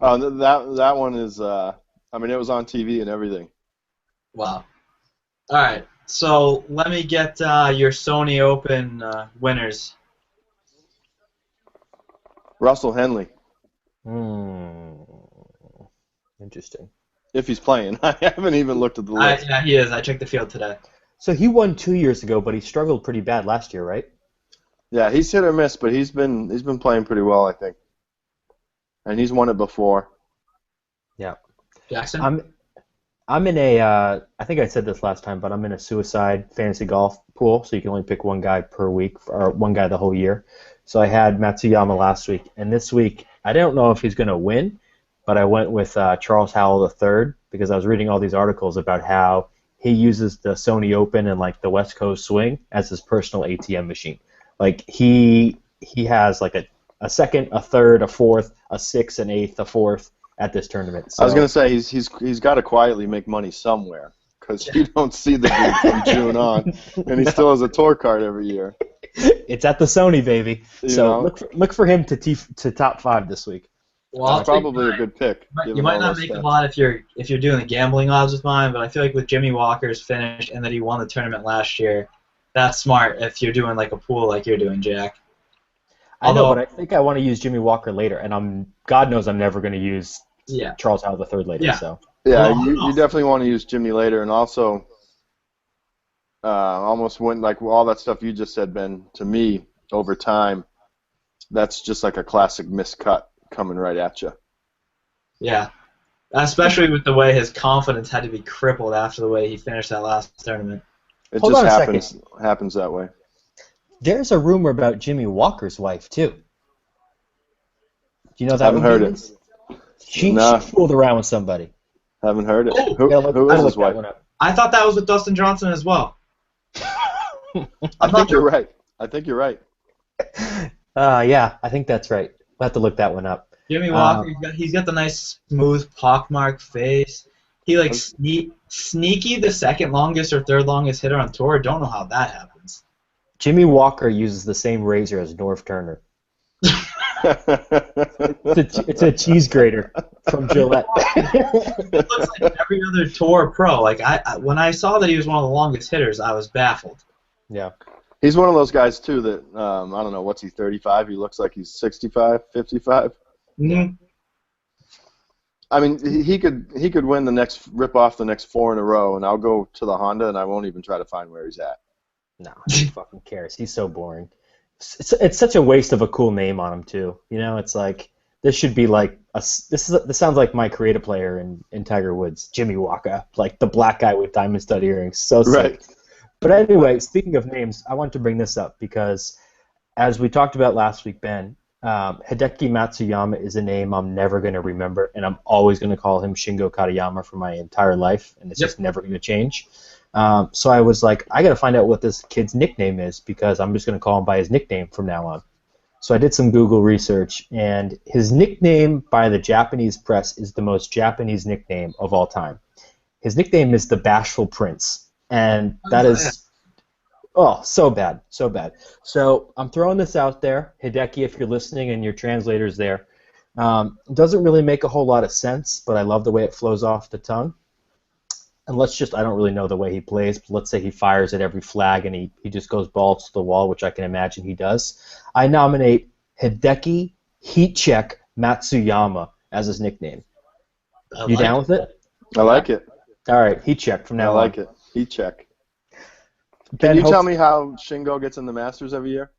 That one is, it was on TV and everything. Wow. All right, so let me get your Sony Open winners. Russell Henley. Interesting. If he's playing. I haven't even looked at the list. Yeah, he is. I checked the field today. So he won 2 years ago, but he struggled pretty bad last year, right? Yeah, he's hit or miss, but he's been playing pretty well, I think. And he's won it before. Yeah. Jackson? I'm in a I think I said this last time, but I'm in a suicide fantasy golf pool, so you can only pick one guy per week or one guy the whole year. So I had Matsuyama last week, and this week I don't know if he's going to win, but I went with Charles Howell III because I was reading all these articles about how he uses the Sony Open and like the West Coast swing as his personal ATM machine. Like he has like a second, a third, a fourth, a sixth, an eighth, a fourth at this tournament. So, I was gonna say he's got to quietly make money somewhere because you don't see the dude from June on, and he still has a tour card every year. It's at the Sony, baby. So look for him to top 5 this week. Well, that's probably a good pick. You might not make a lot if you're doing the gambling odds with mine, but I feel like with Jimmy Walker's finish and that he won the tournament last year, that's smart if you're doing like a pool like you're doing, Jack. I know, but I think I want to use Jimmy Walker later, and God knows I'm never going to use Charles Howell III later. Yeah. So you definitely want to use Jimmy later, and also almost went like all that stuff you just said, Ben. To me, over time, that's just like a classic miscut coming right at you. Yeah, especially with the way his confidence had to be crippled after the way he finished that last tournament. It Hold just on happens that way. There's a rumor about Jimmy Walker's wife too. Do you know that? Haven't heard it. She fooled around with somebody. Haven't heard it. Oh, who is his wife? I thought that was with Dustin Johnson as well. I think you're right. Yeah, I think that's right. We'll have to look that one up. Jimmy Walker, he's got the nice smooth pockmarked face. He like sneaky the second longest or third longest hitter on tour. Don't know how that happens. Jimmy Walker uses the same razor as Norv Turner. It's a cheese grater from Gillette. It looks like every other tour pro. Like when I saw that he was one of the longest hitters, I was baffled. Yeah. He's one of those guys too that I don't know, what's he, 35? He looks like he's 65, 55. Mm-hmm. I mean, he could rip off the next 4 in a row, and I'll go to the Honda and I won't even try to find where he's at. No, who fucking cares? He's so boring. It's such a waste of a cool name on him too. You know, it's like this should be like this sounds like my creative player in Tiger Woods, Jimmy Walker, like the black guy with diamond stud earrings. So sick. Right. But anyway, speaking of names, I want to bring this up because, as we talked about last week, Ben, Hideki Matsuyama is a name I'm never going to remember, and I'm always going to call him Shingo Katayama for my entire life, and it's just never going to change. So I was like, I got to find out what this kid's nickname is because I'm just going to call him by his nickname from now on. So I did some Google research, and his nickname by the Japanese press is the most Japanese nickname of all time. His nickname is the Bashful Prince, and that is, so bad, so bad. So I'm throwing this out there, Hideki, if you're listening and your translator's there. Doesn't really make a whole lot of sense, but I love the way it flows off the tongue. And I don't really know the way he plays, but let's say he fires at every flag and he just goes balls to the wall, which I can imagine he does. I nominate Hideki Heatcheck Matsuyama as his nickname. You down with it? I like it. All right, Heatcheck from now on. I like it. Heatcheck. Can you tell me how Shingo gets in the Masters every year?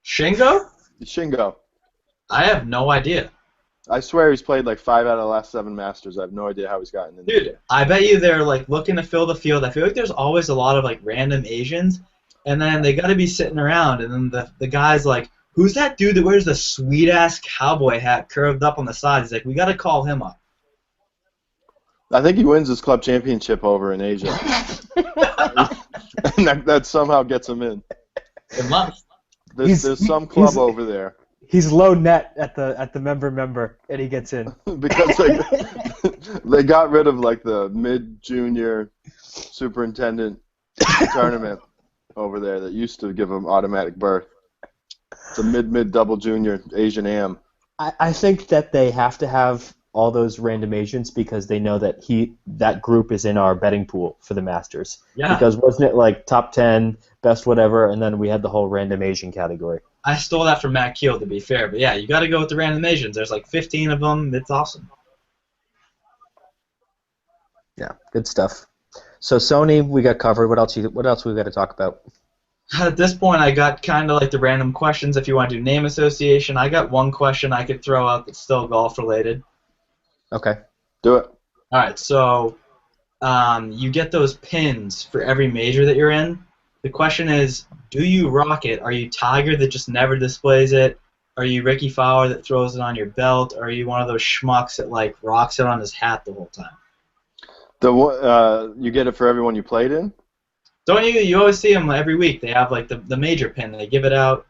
Shingo? Shingo. I have no idea. I swear he's played like 5 out of the last 7 Masters. I have no idea how he's gotten in there. Dude, I bet you they're like looking to fill the field. I feel like there's always a lot of like random Asians, and then they got to be sitting around, and then the guy's like, who's that dude that wears the sweet-ass cowboy hat curved up on the side? He's like, we got to call him up. I think he wins his club championship over in Asia. And that somehow gets him in. It must. There's some club over there. He's low net at the member, and he gets in. Because they got rid of like the mid-junior superintendent tournament over there that used to give him automatic berth. It's a mid double junior Asian Am. I think that they have to have all those random Asians because they know that that group is in our betting pool for the Masters. Yeah. Because wasn't it like top 10, best whatever, and then we had the whole random Asian category. I stole that from Matt Keel, to be fair. But yeah, you got to go with the random Asians. There's like 15 of them. It's awesome. Yeah, good stuff. So Sony, we got covered. What else we got to talk about? At this point, I got kind of like the random questions. If you want to do name association, I got one question I could throw out that's still golf related. Okay. Do it. All right, so you get those pins for every major that you're in. The question is, do you rock it? Are you Tiger that just never displays it? Are you Ricky Fowler that throws it on your belt? Or are you one of those schmucks that like rocks it on his hat the whole time? You get it for everyone you played in? Don't you? You always see them every week. They have like the major pin. They give it out.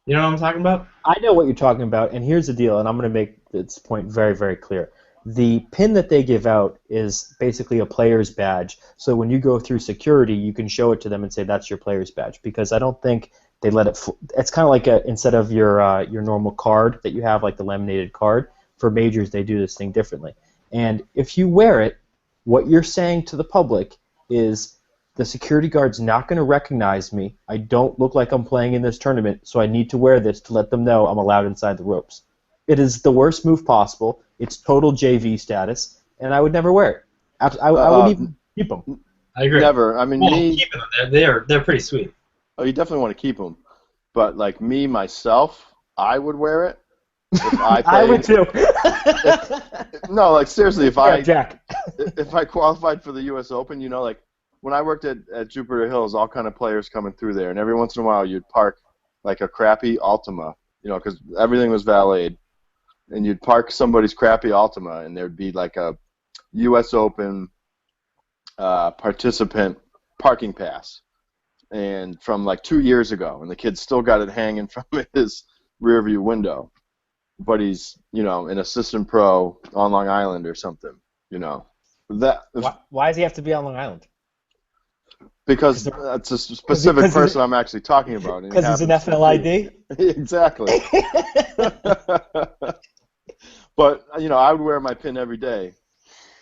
You know what I'm talking about? I know what you're talking about, and here's the deal, and I'm going to make this point very, very clear. The pin that they give out is basically a player's badge. So when you go through security, you can show it to them and say that's your player's badge. Because I don't think they let it. It's kind of like instead of your normal card that you have, like the laminated card, for majors they do this thing differently. And if you wear it, what you're saying to the public is the security guard's not going to recognize me. I don't look like I'm playing in this tournament, so I need to wear this to let them know I'm allowed inside the ropes. It is the worst move possible. It's total JV status, and I would never wear it. I wouldn't even keep them. I agree. Never. I mean, keep them. They're pretty sweet. Oh, you definitely want to keep them. But like me myself, I would wear it. If I played, I would too. No, like seriously, Jack. if I qualified for the U.S. Open, you know, like when I worked at Jupiter Hills, all kind of players coming through there, and every once in a while you'd park like a crappy Altima, you know, because everything was valeted, and you'd park somebody's crappy Altima, and there'd be like a U.S. Open participant parking pass, and from like 2 years ago, and the kid still got it hanging from his rearview window. But he's, you know, an assistant pro on Long Island or something, you know. Why does he have to be on Long Island? Because that's a specific person I'm actually talking about. Because he's an FLID? Exactly. But, you know, I would wear my pin every day.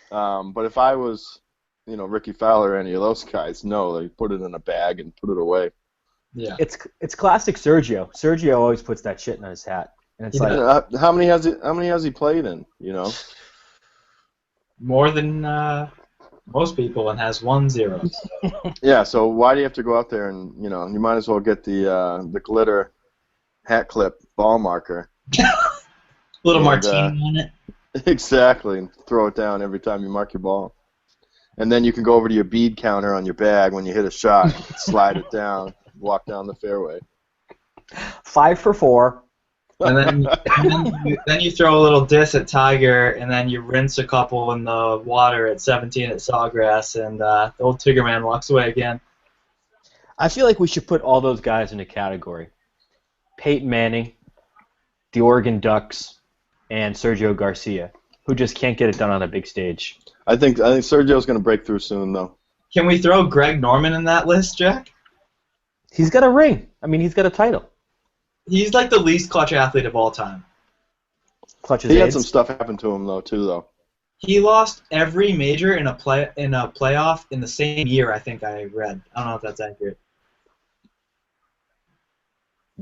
But if I was, you know, Ricky Fowler or any of those guys, no, they put it in a bag and put it away. Yeah. It's classic Sergio. Sergio always puts that shit in his hat. And it's how many has he played in? You know, more than most people, and has 1-0. Yeah. So why do you have to go out there and, you know, you might as well get the glitter hat clip ball marker. Little martini on it. Exactly, and throw it down every time you mark your ball. And then you can go over to your bead counter on your bag when you hit a shot, slide it down, walk down the fairway. 5 for 4. And then you throw a little diss at Tiger, and then you rinse a couple in the water at 17 at Sawgrass, and the old Tigger man walks away again. I feel like we should put all those guys in a category. Peyton Manning, the Oregon Ducks, and Sergio Garcia, who just can't get it done on a big stage. I think Sergio's going to break through soon, though. Can we throw Greg Norman in that list, Jack? He's got a ring. I mean, he's got a title. He's like the least clutch athlete of all time. He had some stuff happen to him though. He lost every major in a playoff in the same year. I think I read. I don't know if that's accurate.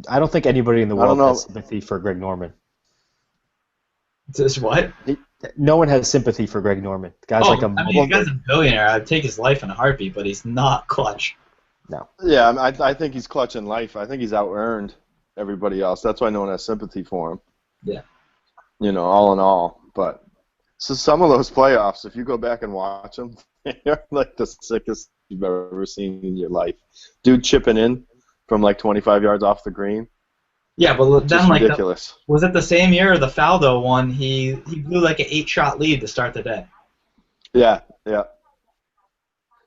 I don't think anybody in the world has sympathy for Greg Norman. Just what? No one has sympathy for Greg Norman. The guy's the guy's a billionaire. I'd take his life in a heartbeat, but he's not clutch. No. Yeah, I think he's clutch in life. I think he's out-earned everybody else. That's why no one has sympathy for him. Yeah. You know, all in all. But so some of those playoffs, if you go back and watch them, they're like the sickest you've ever seen in your life. Dude chipping in from like 25 yards off the green. Yeah, but then like ridiculous. Was it the same year the Faldo one? He blew like an 8-shot lead to start the day. Yeah.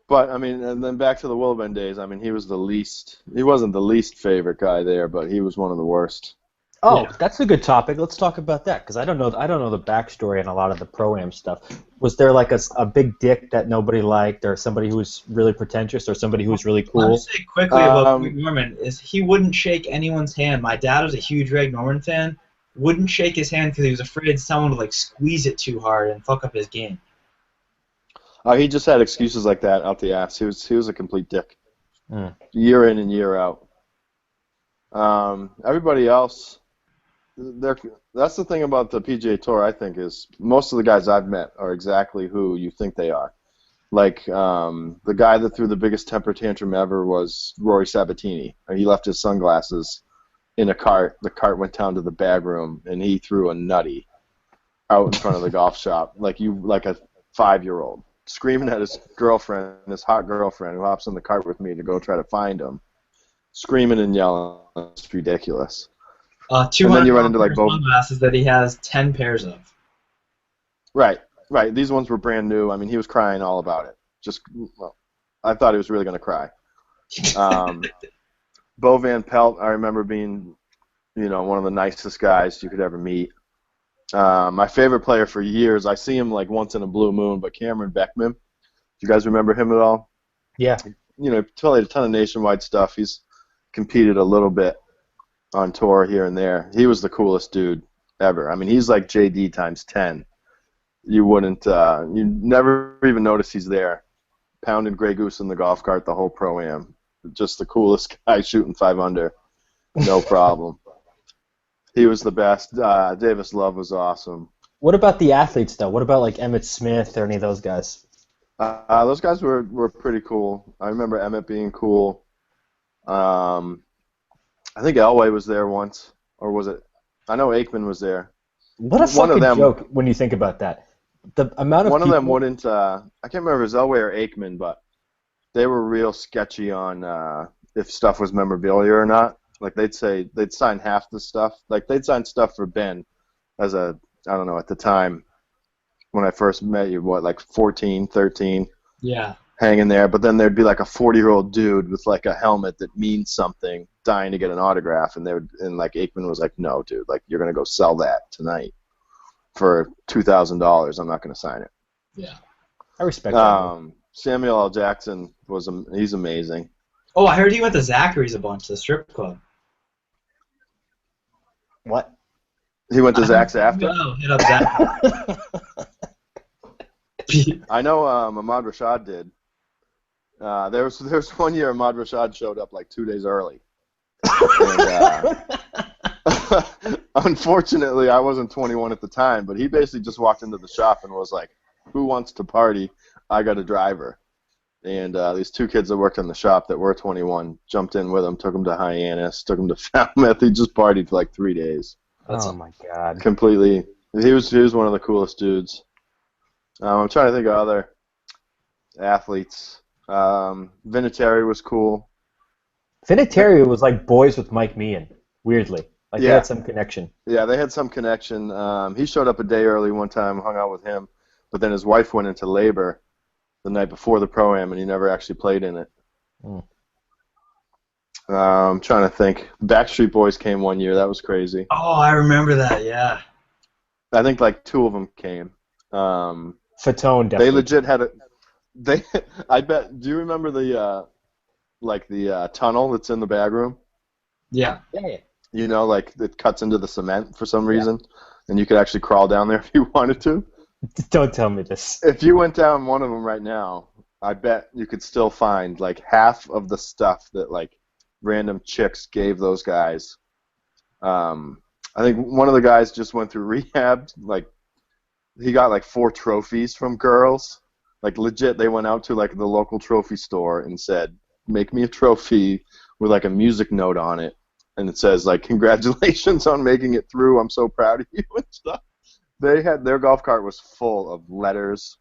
But, I mean, and then back to the Willoughby days, I mean, he wasn't the least favorite guy there, but he was one of the worst. Oh, yeah. That's a good topic. Let's talk about that, because I don't know the backstory on a lot of the Pro-Am stuff. Was there like a big dick that nobody liked, or somebody who was really pretentious, or somebody who was really cool? I'll say quickly about Greg Norman is he wouldn't shake anyone's hand. My dad was a huge Greg Norman fan. Wouldn't shake his hand because he was afraid someone would like squeeze it too hard and fuck up his game. He just had excuses like that out the ass. He was a complete dick, year in and year out. Everybody else, that's the thing about the PGA Tour. I think is most of the guys I've met are exactly who you think they are. Like the guy that threw the biggest temper tantrum ever was Rory Sabatini. He left his sunglasses in a cart. The cart went down to the bag room, and he threw a nutty out in front of the golf shop, like a 5-year-old. Screaming at his girlfriend, his hot girlfriend, who hops in the cart with me to go try to find him. Screaming and yelling. It's ridiculous. 200 and then you run into like sunglasses that he has 10 pairs of. Right. These ones were brand new. I mean, he was crying all about it. I thought he was really going to cry. Bo Van Pelt, I remember being, one of the nicest guys you could ever meet. My favorite player for years, I see him like once in a blue moon, but Cameron Beckman. Do you guys remember him at all? Yeah. Played a ton of nationwide stuff. He's competed a little bit on tour here and there. He was the coolest dude ever. I mean, he's like JD times 10. You never even notice he's there. Pounding Grey Goose in the golf cart the whole pro-am. Just the coolest guy shooting 5 under. No problem. He was the best. Davis Love was awesome. What about the athletes, though? What about like Emmitt Smith or any of those guys? Those guys were pretty cool. I remember Emmett being cool. I think Elway was there once, or was it? I know Aikman was there. What a fucking joke when you think about that. The amount of one people... of them wouldn't. I can't remember if it was Elway or Aikman, but they were real sketchy on if stuff was memorabilia or not. Like they'd sign half the stuff. Like they'd sign stuff for Ben as I don't know, at the time when I first met you, like 14, 13. Yeah. Hanging there, but then there'd be like a 40-year-old dude with like a helmet that means something, dying to get an autograph, and like Aikman was like, "No, dude, like you're gonna go sell that tonight for $2,000. I'm not gonna sign it." Yeah. I respect that. Samuel L. Jackson he's amazing. Oh, I heard he went to Zachary's a bunch, the strip club. What? He went to Zach's after? No, hit up Zach. I know Ahmad Rashad did. There was one year Ahmad Rashad showed up like 2 days early. And, unfortunately, I wasn't 21 at the time, but he basically just walked into the shop and was like, "Who wants to party? I got a driver." And these 2 kids that worked in the shop that were 21 jumped in with him, took him to Hyannis, took him to Falmouth. He just partied for like 3 days. Oh my God! Completely. He was one of the coolest dudes. I'm trying to think of other athletes. Vinatieri was cool. Vinatieri was like boys with Mike Meehan, weirdly. Like they had some connection. Yeah, they had some connection. He showed up a day early one time, hung out with him, but then his wife went into labor the night before the Pro-Am, and he never actually played in it. I'm trying to think. Backstreet Boys came one year. That was crazy. Oh, I remember that, yeah. I think like 2 of them came. Fatone definitely. They legit had a... I bet... Do you remember the tunnel that's in the bag room? Yeah. Yeah. You know, like it cuts into the cement for some reason, and you could actually crawl down there if you wanted to. Don't tell me this. If you went down one of them right now, I bet you could still find like half of the stuff that like random chicks gave those guys. I think one of the guys just went through rehab. Like he got like 4 trophies from girls. Like legit, they went out to like the local trophy store and said, "Make me a trophy with like a music note on it." And it says, like, "Congratulations on making it through. I'm so proud of you," and stuff. Their golf cart was full of letters,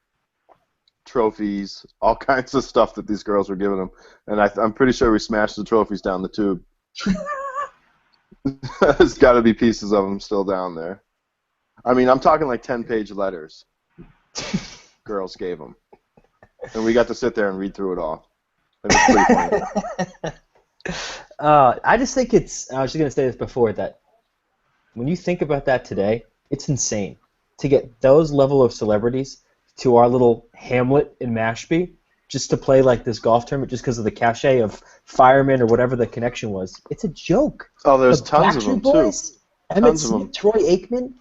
trophies, all kinds of stuff that these girls were giving them. And I'm pretty sure we smashed the trophies down the tube. There's got to be pieces of them still down there. I mean, I'm talking like 10-page letters girls gave them. And we got to sit there and read through it all. It was pretty funny. I just think I was just going to say this before, that when you think about that today, it's insane to get those level of celebrities to our little hamlet in Mashpee just to play like this golf tournament just because of the cachet of firemen or whatever the connection was. It's a joke. Oh, there's The tons of Backstreet them, Boys, too. Emmitt Smith, Troy Aikman.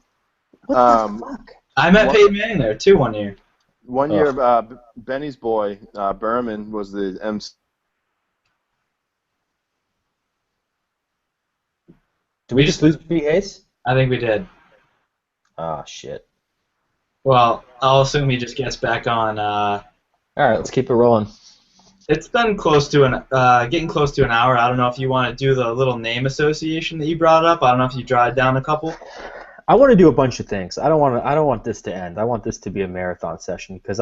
What the fuck? I met Peyton Manning there, too, one year. One year, Benny's boy, Berman, was the MC. Did we just lose B. Hayes? I think we did. Oh, shit. Well, I'll assume he just gets back on. All right, let's keep it rolling. It's been close to getting close to an hour. I don't know if you want to do the little name association that you brought up. I don't know if you jotted down a couple. I want to do a bunch of things. I don't want this to end. I want this to be a marathon session because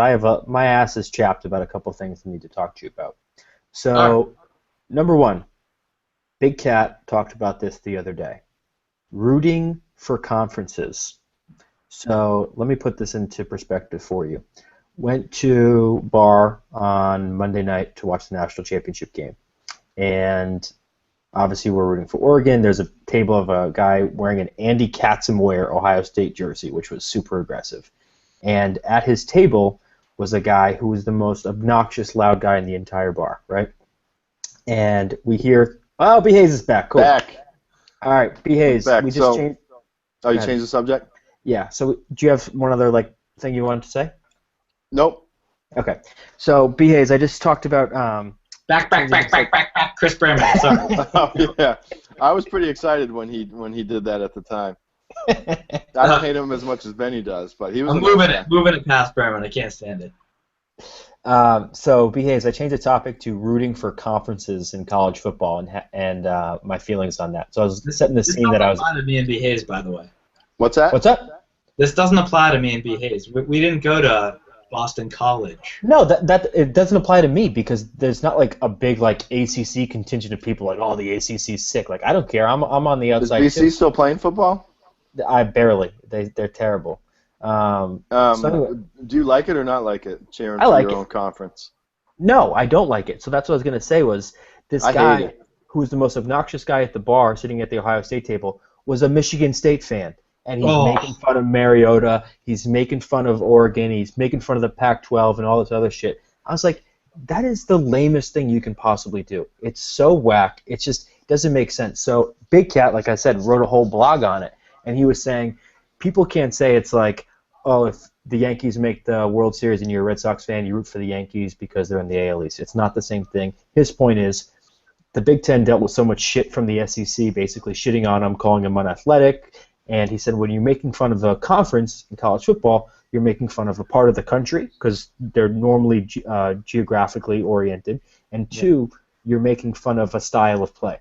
my ass is chapped about a couple things I need to talk to you about. So, Number 1, Big Cat talked about this the other day. Rooting for conferences. So let me put this into perspective for you. Went to bar on Monday night to watch the national championship game, and Obviously, we're rooting for Oregon. There's a table of a guy wearing an Andy Katzenmoyer Ohio State jersey, which was super aggressive. And at his table was a guy who was the most obnoxious, loud guy in the entire bar, right? And we hear, oh, B. Hayes is back. Cool. Back. All right, B. Hayes. Back. We just changed. Oh, you changed the subject? Yeah. So do you have one other thing you wanted to say? Nope. Okay. So B. Hayes, I just talked about Back. Chris Berman. Sorry. Oh, yeah. I was pretty excited when he did that at the time. I don't hate him as much as Benny does, but he was. I'm moving it past Berman. I can't stand it. So, B. Hayes, I changed the topic to rooting for conferences in college football and my feelings on that. So I was setting the scene that I was. This doesn't apply to me and B. Hayes, by the way. What's that? What's up? This doesn't apply to me and B. Hayes. We didn't go to Boston College. No, that it doesn't apply to me because there's not like a big ACC contingent of people oh, the ACC's sick. I don't care. I'm on the outside. Is BC still playing football? I barely. They're terrible. So anyway, do you like it or not like it, cheering I for like your it. own conference? No, I don't like it. So that's what I was going to say was this I hate guy it. who was the most obnoxious guy at the bar sitting at the Ohio State table was a Michigan State fan. And he's making fun of Mariota. He's making fun of Oregon. He's making fun of the Pac-12 and all this other shit. I was like, that is the lamest thing you can possibly do. It's so whack. It just doesn't make sense. So Big Cat, like I said, wrote a whole blog on it. And he was saying people can't say it's oh, if the Yankees make the World Series and you're a Red Sox fan, you root for the Yankees because they're in the AL East. It's not the same thing. His point is the Big Ten dealt with so much shit from the SEC, basically shitting on them, calling them unathletic. And he said when you're making fun of a conference in college football, you're making fun of a part of the country because they're normally geographically oriented. And two, you're making fun of a style of play.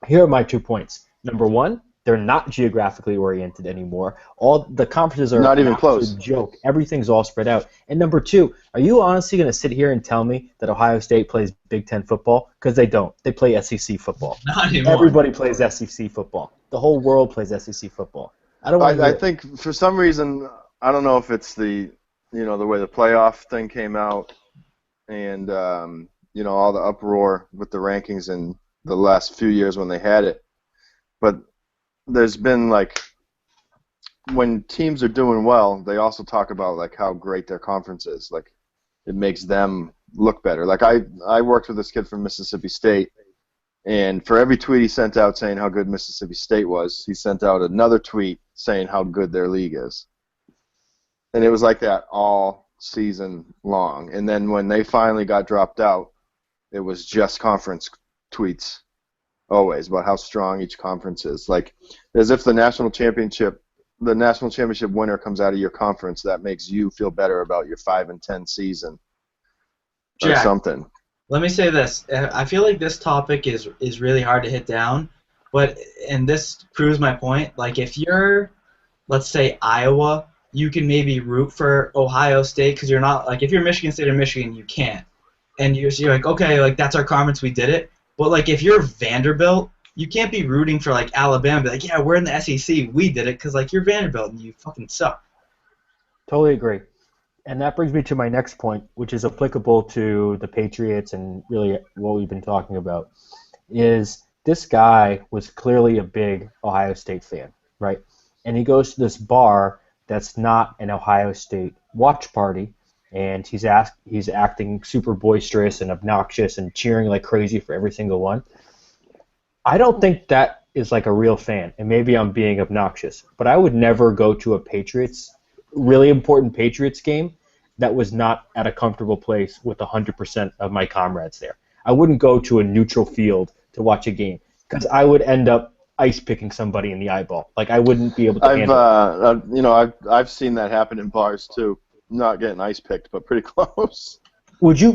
Here are my 2 points. Number one, they're not geographically oriented anymore. All the conferences are Not even close. A joke. Everything's all spread out. And number two, are you honestly going to sit here and tell me that Ohio State plays Big Ten football? Because they don't. They play SEC football. Not anymore. Everybody plays SEC football. The whole world plays SEC football. I think for some reason, I don't know if it's the way the playoff thing came out and all the uproar with the rankings in the last few years when they had it, but there's been when teams are doing well, they also talk about how great their conference is. It makes them look better. I worked with this kid from Mississippi State, and for every tweet he sent out saying how good Mississippi State was, he sent out another tweet saying how good their league is. And it was like that all season long. And then when they finally got dropped out, it was just conference tweets always about how strong each conference is. As if the national championship winner comes out of your conference, that makes you feel better about your 5-10 season or Jack, something. Let me say this. I feel like this topic is really hard to hit down, and this proves my point. If you're, let's say, Iowa, you can maybe root for Ohio State because you're not, if you're Michigan State or Michigan, you can't. And you're okay, that's our conference, we did it. But, if you're Vanderbilt, you can't be rooting for, Alabama. Be yeah, we're in the SEC, we did it, because, you're Vanderbilt and you fucking suck. Totally agree. And that brings me to my next point, which is applicable to the Patriots and really what we've been talking about, is this guy was clearly a big Ohio State fan, right? And he goes to this bar that's not an Ohio State watch party, and he's acting super boisterous and obnoxious and cheering like crazy for every single one. I don't think that is a real fan, and maybe I'm being obnoxious, but I would never go to a really important Patriots game that was not at a comfortable place with 100% of my comrades there. I wouldn't go to a neutral field to watch a game because I would end up ice picking somebody in the eyeball. I wouldn't be able to handle it. I've seen that happen in bars too. Not getting ice picked, but pretty close. Would you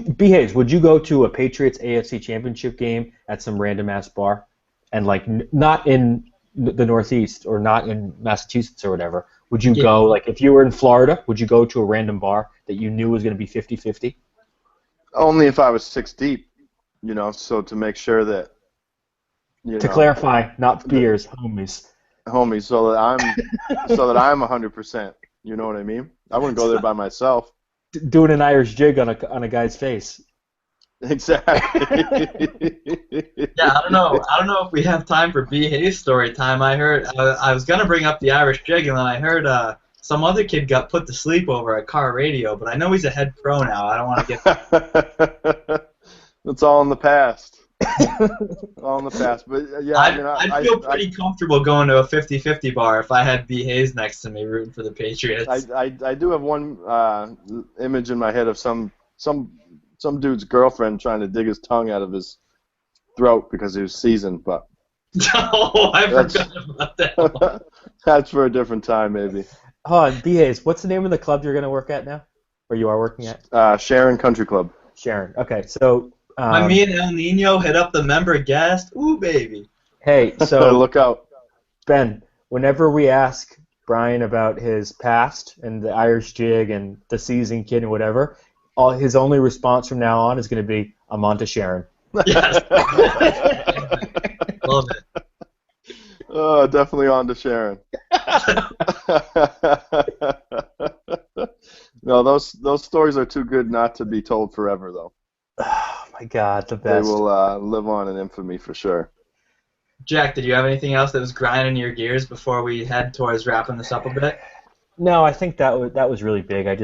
go to a Patriots AFC Championship game at some random ass bar, and not in the Northeast or not in Massachusetts or whatever? Would you go, if you were in Florida, would you go to a random bar that you knew was going to be 50-50? Only if I was 6 deep, so to make sure that, To clarify, not beers, homies. Homies, so that I'm 100%. You know what I mean? I wouldn't go there by myself. Doing an Irish jig on a guy's face. Exactly. Yeah, I don't know. I don't know if we have time for B. Hayes story time. I heard I was gonna bring up the Irish jig, and then I heard some other kid got put to sleep over a car radio. But I know he's a head pro now. I don't want to get. It's all in the past. All in the past. But yeah, I'd feel pretty comfortable going to a 50-50 bar if I had B. Hayes next to me rooting for the Patriots. I do have one image in my head of some dude's girlfriend trying to dig his tongue out of his throat because he was seasoned, but Oh, I forgot about that. that's for a different time, maybe. Hold on, B-Hayes, what's the name of the club you're going to work at now? Or you are working at? Sharon Country Club. Sharon. Okay, so... Me and El Nino hit up the member guest. Ooh, baby. Hey, so... Look out. Ben, whenever we ask Brian about his past and the Irish jig and the seasoned kid and whatever, his only response from now on is going to be, I'm on to Sharon. Yes. Love it. Oh, definitely on to Sharon. No, those stories are too good not to be told forever, though. Oh, my God, the best. They will live on in infamy for sure. Jack, did you have anything else that was grinding your gears before we head towards wrapping this up a bit? No, I think that was really big. And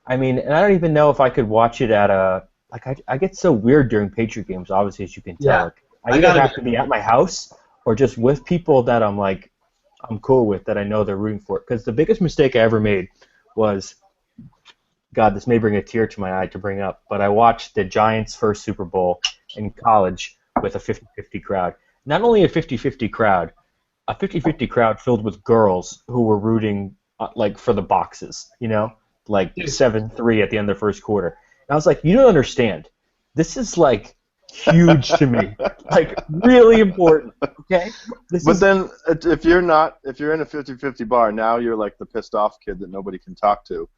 I don't even know if I could watch it at a... I get so weird during Patriot games, obviously, as you can tell. Yeah. Like, I either have to be at my house or just with people that I'm cool with, that I know they're rooting for it. Because the biggest mistake I ever made was, God, this may bring a tear to my eye to bring up, but I watched the Giants' first Super Bowl in college with a 50-50 crowd. Not only a 50-50 crowd, a 50-50 crowd filled with girls who were rooting for the boxes, 7-3 at the end of the first quarter. And I was like, you don't understand. This is huge to me, really important. Okay. Then, if you're in a 50-50 bar, now you're like the pissed off kid that nobody can talk to,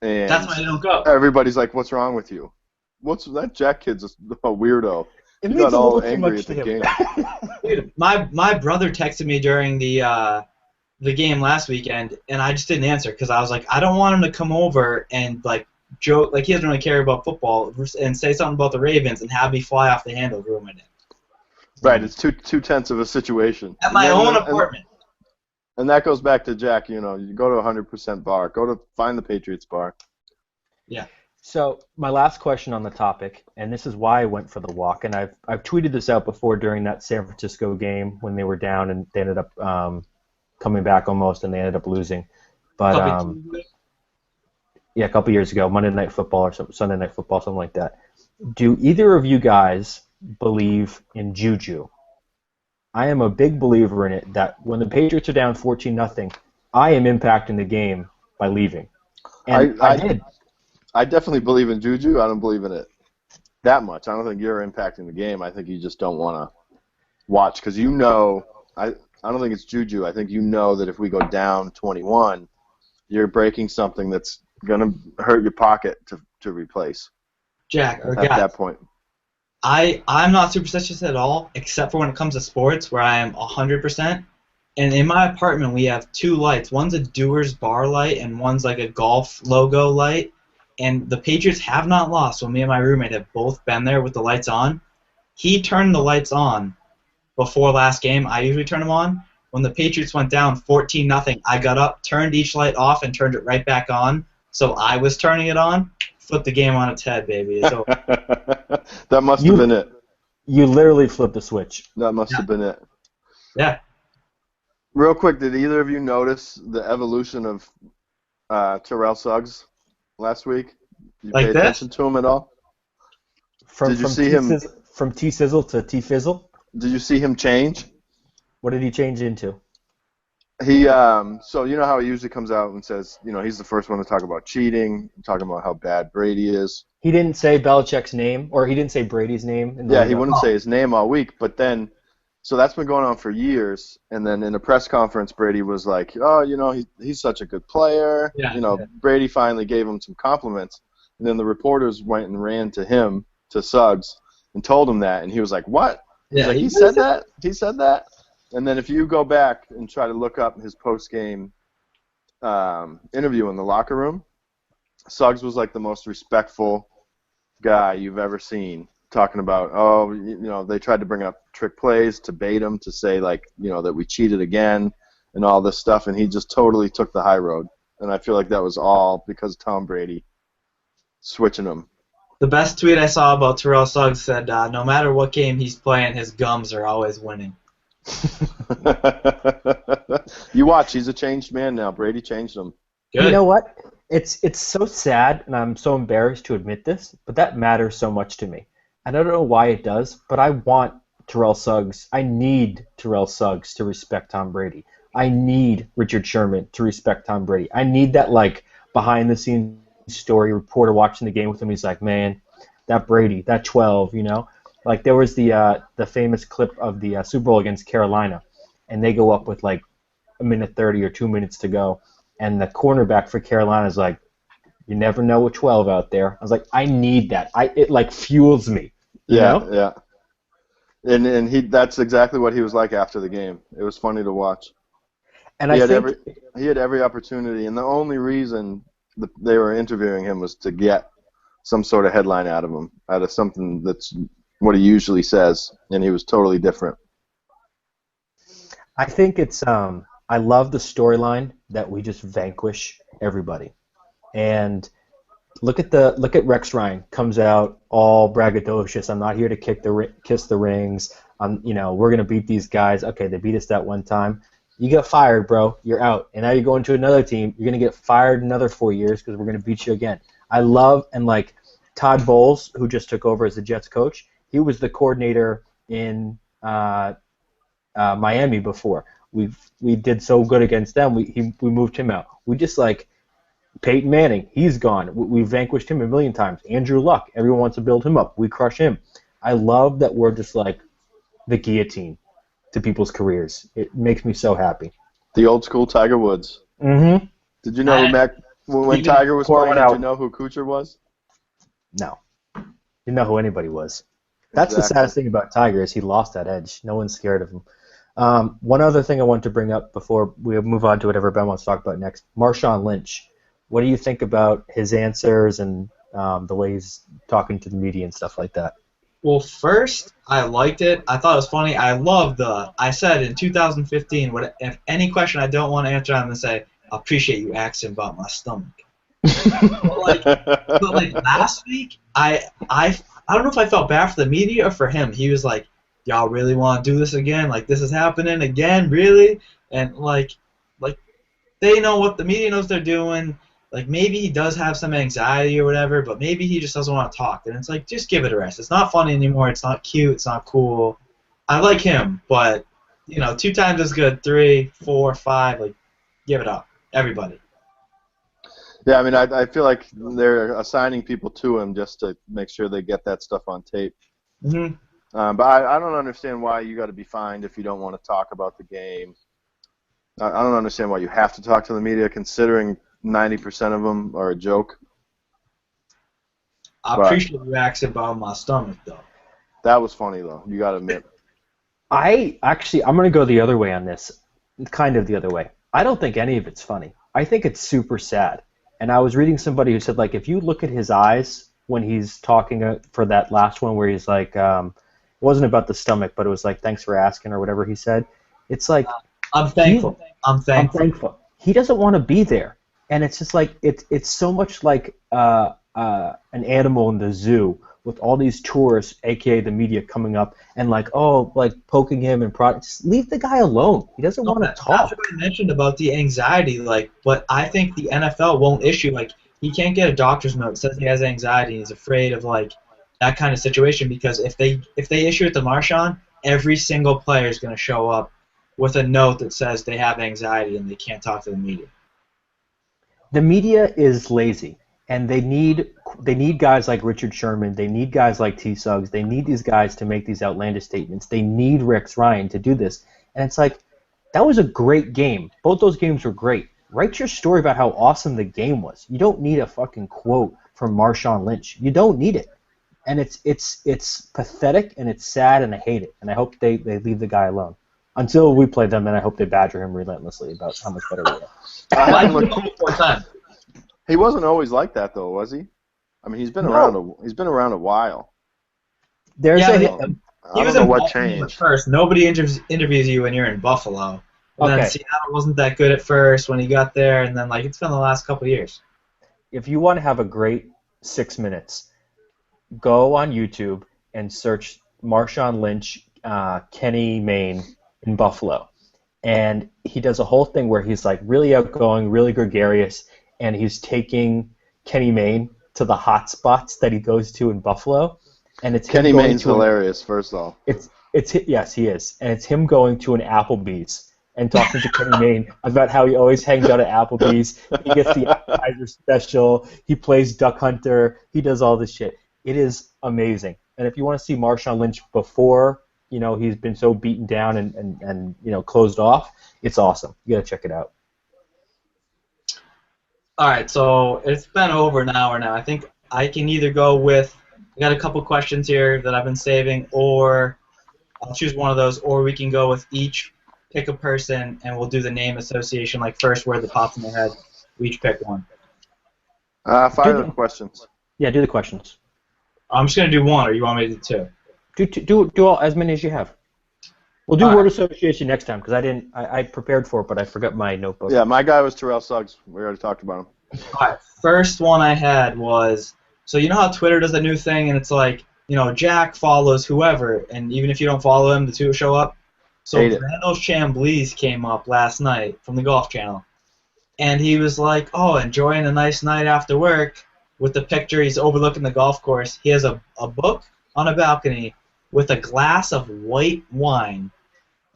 and that's why I don't go. Everybody's like, "What's wrong with you? What's that Jack kid's a weirdo?" It he means got a all little too angry much at to the him. game. Dude, my brother texted me during the game last weekend, and I just didn't answer because I was like, I don't want him to come over and joke, he doesn't really care about football, and say something about the Ravens and have me fly off the handle, ruin my day. Right, it's two tenths of a situation. At my own apartment. And that goes back to Jack. You go to a 100% bar. Go to find the Patriots bar. Yeah. So my last question on the topic, and this is why I went for the walk, and I've tweeted this out before during that San Francisco game when they were down and they ended up coming back almost, and they ended up losing. But yeah, a couple years ago, Monday Night Football or Sunday Night Football, something like that. Do either of you guys believe in juju? I am a big believer in it, that when the Patriots are down 14-0, I am impacting the game by leaving. And I did. I definitely believe in juju. I don't believe in it that much. I don't think you're impacting the game. I think you just don't want to watch because I don't think it's juju. I think that if we go down 21, you're breaking something that's going to hurt your pocket to replace. Jack, or at guys, that point. I'm not superstitious at all, except for when it comes to sports, where I am 100%. And in my apartment, we have two lights. One's a Dewar's bar light, and one's like a golf logo light. And the Patriots have not lost, so me and my roommate have both been there with the lights on. He turned the lights on before last game. I usually turn them on. When the Patriots went down 14-0, I got up, turned each light off, and turned it right back on. So I was turning it on. Flipped the game on its head, baby. So that must have been it. You literally flipped the switch. That must have been it. Yeah. Real quick, did either of you notice the evolution of Terrell Suggs last week? You pay attention to him at all? Did you see him from T-Sizzle to T-Fizzle? Did you see him change? What did he change into? He so you know how he usually comes out and says, he's the first one to talk about cheating, talking about how bad Brady is. He didn't say Belichick's name, or he didn't say Brady's name. Yeah, he wouldn't say his name all week, but then, so that's been going on for years, and then in a press conference, Brady was like, he's such a good player. Yeah, Brady finally gave him some compliments, and then the reporters went and ran to him, to Suggs, and told him that, and he was like, what? Yeah, like, he said that? He said that? And then if you go back and try to look up his post-game interview in the locker room, Suggs was like the most respectful, guy you've ever seen talking about, they tried to bring up trick plays to bait him, to say, like, that we cheated again and all this stuff, and he just totally took the high road. And I feel like that was all because of Tom Brady switching him. The best tweet I saw about Terrell Suggs said, no matter what game he's playing, his gums are always winning. You watch, he's a changed man now. Brady changed him. Good. You know what? It's so sad, and I'm so embarrassed to admit this, but that matters so much to me. And I don't know why it does, but I want Terrell Suggs. I need Terrell Suggs to respect Tom Brady. I need Richard Sherman to respect Tom Brady. I need that, like, behind-the-scenes story reporter watching the game with him. He's like, man, that Brady, that 12, Like, there was the famous clip of the Super Bowl against Carolina, and they go up with, like, a minute 30 or 2 minutes to go, and the cornerback for Carolina is like, you never know with 12 out there. I was like, I need that. It, like, fuels me. Yeah. And that's exactly what he was like after the game. It was funny to watch. And he had every opportunity, and the only reason they were interviewing him was to get some sort of headline out of him, out of something that's what he usually says, and he was totally different. I think it's I love the storyline that we just vanquish everybody. And look at Rex Ryan, comes out all braggadocious. I'm not here to kiss the rings. We're gonna beat these guys. Okay, they beat us that one time. You get fired, bro. You're out. And now you're going to another team. You're going to get fired another 4 years because we're going to beat you again. I love, and like Todd Bowles, who just took over as the Jets coach, he was the coordinator in Miami before. We did so good against them. We moved him out. We just, like, Peyton Manning, he's gone. We vanquished him a million times. Andrew Luck, everyone wants to build him up. We crush him. I love that we're just like the guillotine to people's careers. It makes me so happy. The old school Tiger Woods. Mm-hmm. Did you know when Tiger was playing, did you know who Kuchar was? No. Didn't know who anybody was. That's Exactly. the saddest thing about Tiger is he lost that edge. No one's scared of him. One other thing I want to bring up before we move on to whatever Ben wants to talk about next. Marshawn Lynch. What do you think about his answers and the way he's talking to the media and stuff like that? Well, first, I liked it. I thought it was funny. I said in 2015, if any question I don't want to answer, I'm going to say, I appreciate you asking about my stomach. but last week, I don't know if I felt bad for the media or for him. He was like, y'all really want to do this again? Like, this is happening again? Really? And, like they know what the media knows they're doing. Like, maybe he does have some anxiety or whatever, but maybe he just doesn't want to talk. And it's like, just give it a rest. It's not funny anymore. It's not cute. It's not cool. I like him, but, 2 times as good, 3, 4, 5, like, give it up. Everybody. Yeah, I mean, I feel like they're assigning people to him just to make sure they get that stuff on tape. Mm-hmm. But I don't understand why you got to be fined if you don't want to talk about the game. I don't understand why you have to talk to the media, considering 90% of them are a joke. I appreciate you asking about my stomach, though. That was funny, though. You got to admit. I'm going to go the other way on this, kind of the other way. I don't think any of it's funny. I think it's super sad. And I was reading somebody who said, like, if you look at his eyes when he's talking for that last one where he's like, it wasn't about the stomach, but it was like, thanks for asking or whatever he said. It's like, I'm thankful. I'm thankful. He doesn't want to be there. And it's just like, it's so much like an animal in the zoo with all these tourists, a.k.a. the media, coming up and like, poking him and just leave the guy alone. He doesn't want to talk. That's what I mentioned about the anxiety, but I think the NFL won't issue, he can't get a doctor's note that says he has anxiety and he's afraid of, that kind of situation, because if they issue it to Marshawn, every single player is going to show up with a note that says they have anxiety and they can't talk to the media. The media is lazy, and they need guys like Richard Sherman. They need guys like T. Suggs. They need these guys to make these outlandish statements. They need Rex Ryan to do this. And it's like, that was a great game. Both those games were great. Write your story about how awesome the game was. You don't need a fucking quote from Marshawn Lynch. You don't need it. And it's pathetic, and it's sad, and I hate it. And I hope they leave the guy alone. Until we play them, and I hope they badger him relentlessly about how much better we are. He wasn't always like that, though, was he? I mean, he's been No. around a while. There's Yeah, a he I was don't know in what Buffalo at changed. first. Nobody interviews you when you're in Buffalo. And then Okay. Seattle wasn't that good at first when he got there, and then like it's been the last couple of years. If you want to have a great 6 minutes, go on YouTube and search Marshawn Lynch, Kenny Mayne in Buffalo. And he does a whole thing where he's like really outgoing, really gregarious, and he's taking Kenny Mayne to the hot spots that he goes to in Buffalo. And it's Kenny him going Mayne's to hilarious, first off. Yes, he is. And it's him going to an Applebee's and talking to Kenny Mayne about how he always hangs out at Applebee's. He gets the appetizer special. He plays Duck Hunter. He does all this shit. It is amazing. And if you want to see Marshawn Lynch before, he's been so beaten down and closed off, it's awesome. You got to check it out. All right, so it's been over an hour now. I think I can either go with I got a couple questions here that I've been saving, or I'll choose one of those, or we can go with each pick a person and we'll do the name association, like first word that pops in their head. We each pick one. Fire the questions. Yeah, do the questions. I'm just gonna do one, or you want me to do two? Do all as many as you have. We'll do All word right. association next time because I prepared for it, but I forgot my notebook. Yeah, my guy was Terrell Suggs. We already talked about him. All right, first one I had was, so you know how Twitter does a new thing and it's like, Jack follows whoever, and even if you don't follow him, the two will show up? So Hate it. Randall Chamblees came up last night from the Golf Channel, and he was like, oh, enjoying a nice night after work with the picture. He's overlooking the golf course. He has a book on a balcony with a glass of white wine.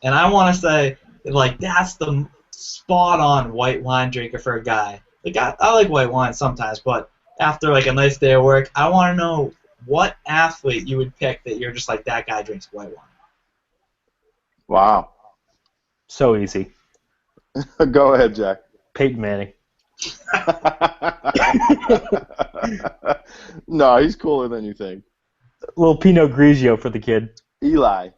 And I want to say, like, that's the spot-on white wine drinker for a guy. Like, I like white wine sometimes, but after, like, a nice day of work, I want to know what athlete you would pick that you're just like, that guy drinks white wine. Wow. So easy. Go ahead, Jack. Peyton Manning. No, he's cooler than you think. Little Pinot Grigio for the kid. Eli.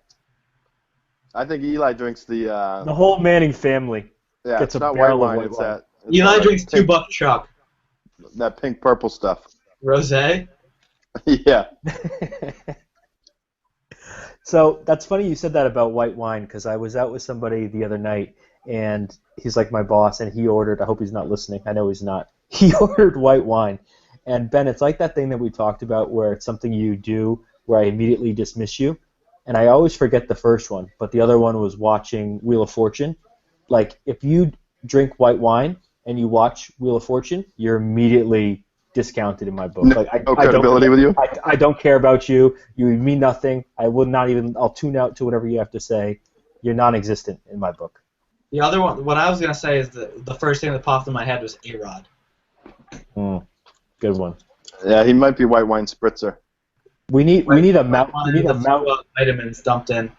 I think Eli drinks the whole Manning family yeah, gets it's a not white barrel of wine, white it's wine. that. It's Eli that, drinks pink, $2 Chuck. that pink purple stuff. Rosé? Yeah. So that's funny you said that about white wine because I was out with somebody the other night and he's like my boss and he ordered, I hope he's not listening, I know he's not, he ordered white wine. And Ben, it's like that thing that we talked about where it's something you do where I immediately dismiss you. And I always forget the first one, but the other one was watching Wheel of Fortune. Like if you drink white wine and you watch Wheel of Fortune, you're immediately discounted in my book. No, Like no credibility with you? I don't care about you. You mean nothing. I will not even. I'll tune out to whatever you have to say. You're non-existent in my book. The other one, what I was going to say is the first thing that popped in my head was A-Rod. Good one. Yeah, he might be white wine spritzer. We need a Mount Vitamins dumped in.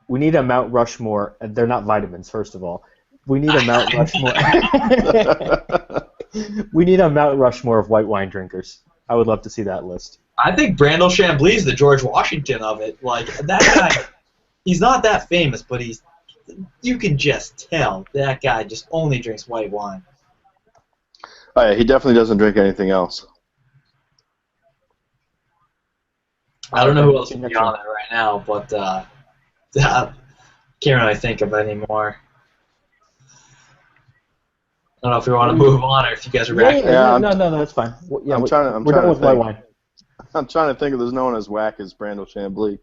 We need a Mount Rushmore. And they're not vitamins, first of all. We need a Mount Rushmore. We need a Mount Rushmore of white wine drinkers. I would love to see that list. I think Brandel Chamblee's the George Washington of it. Like, that guy, he's not that famous, but you can just tell that guy just only drinks white wine. Oh, yeah, he definitely doesn't drink anything else. I don't know who else would be on it right now, but can't really think of any more. I don't know if we want to move on or if you guys are ready. No, that's fine. Yeah, we're done with white wine. I'm trying to think if there's no one as whack as Brandel Chamblee.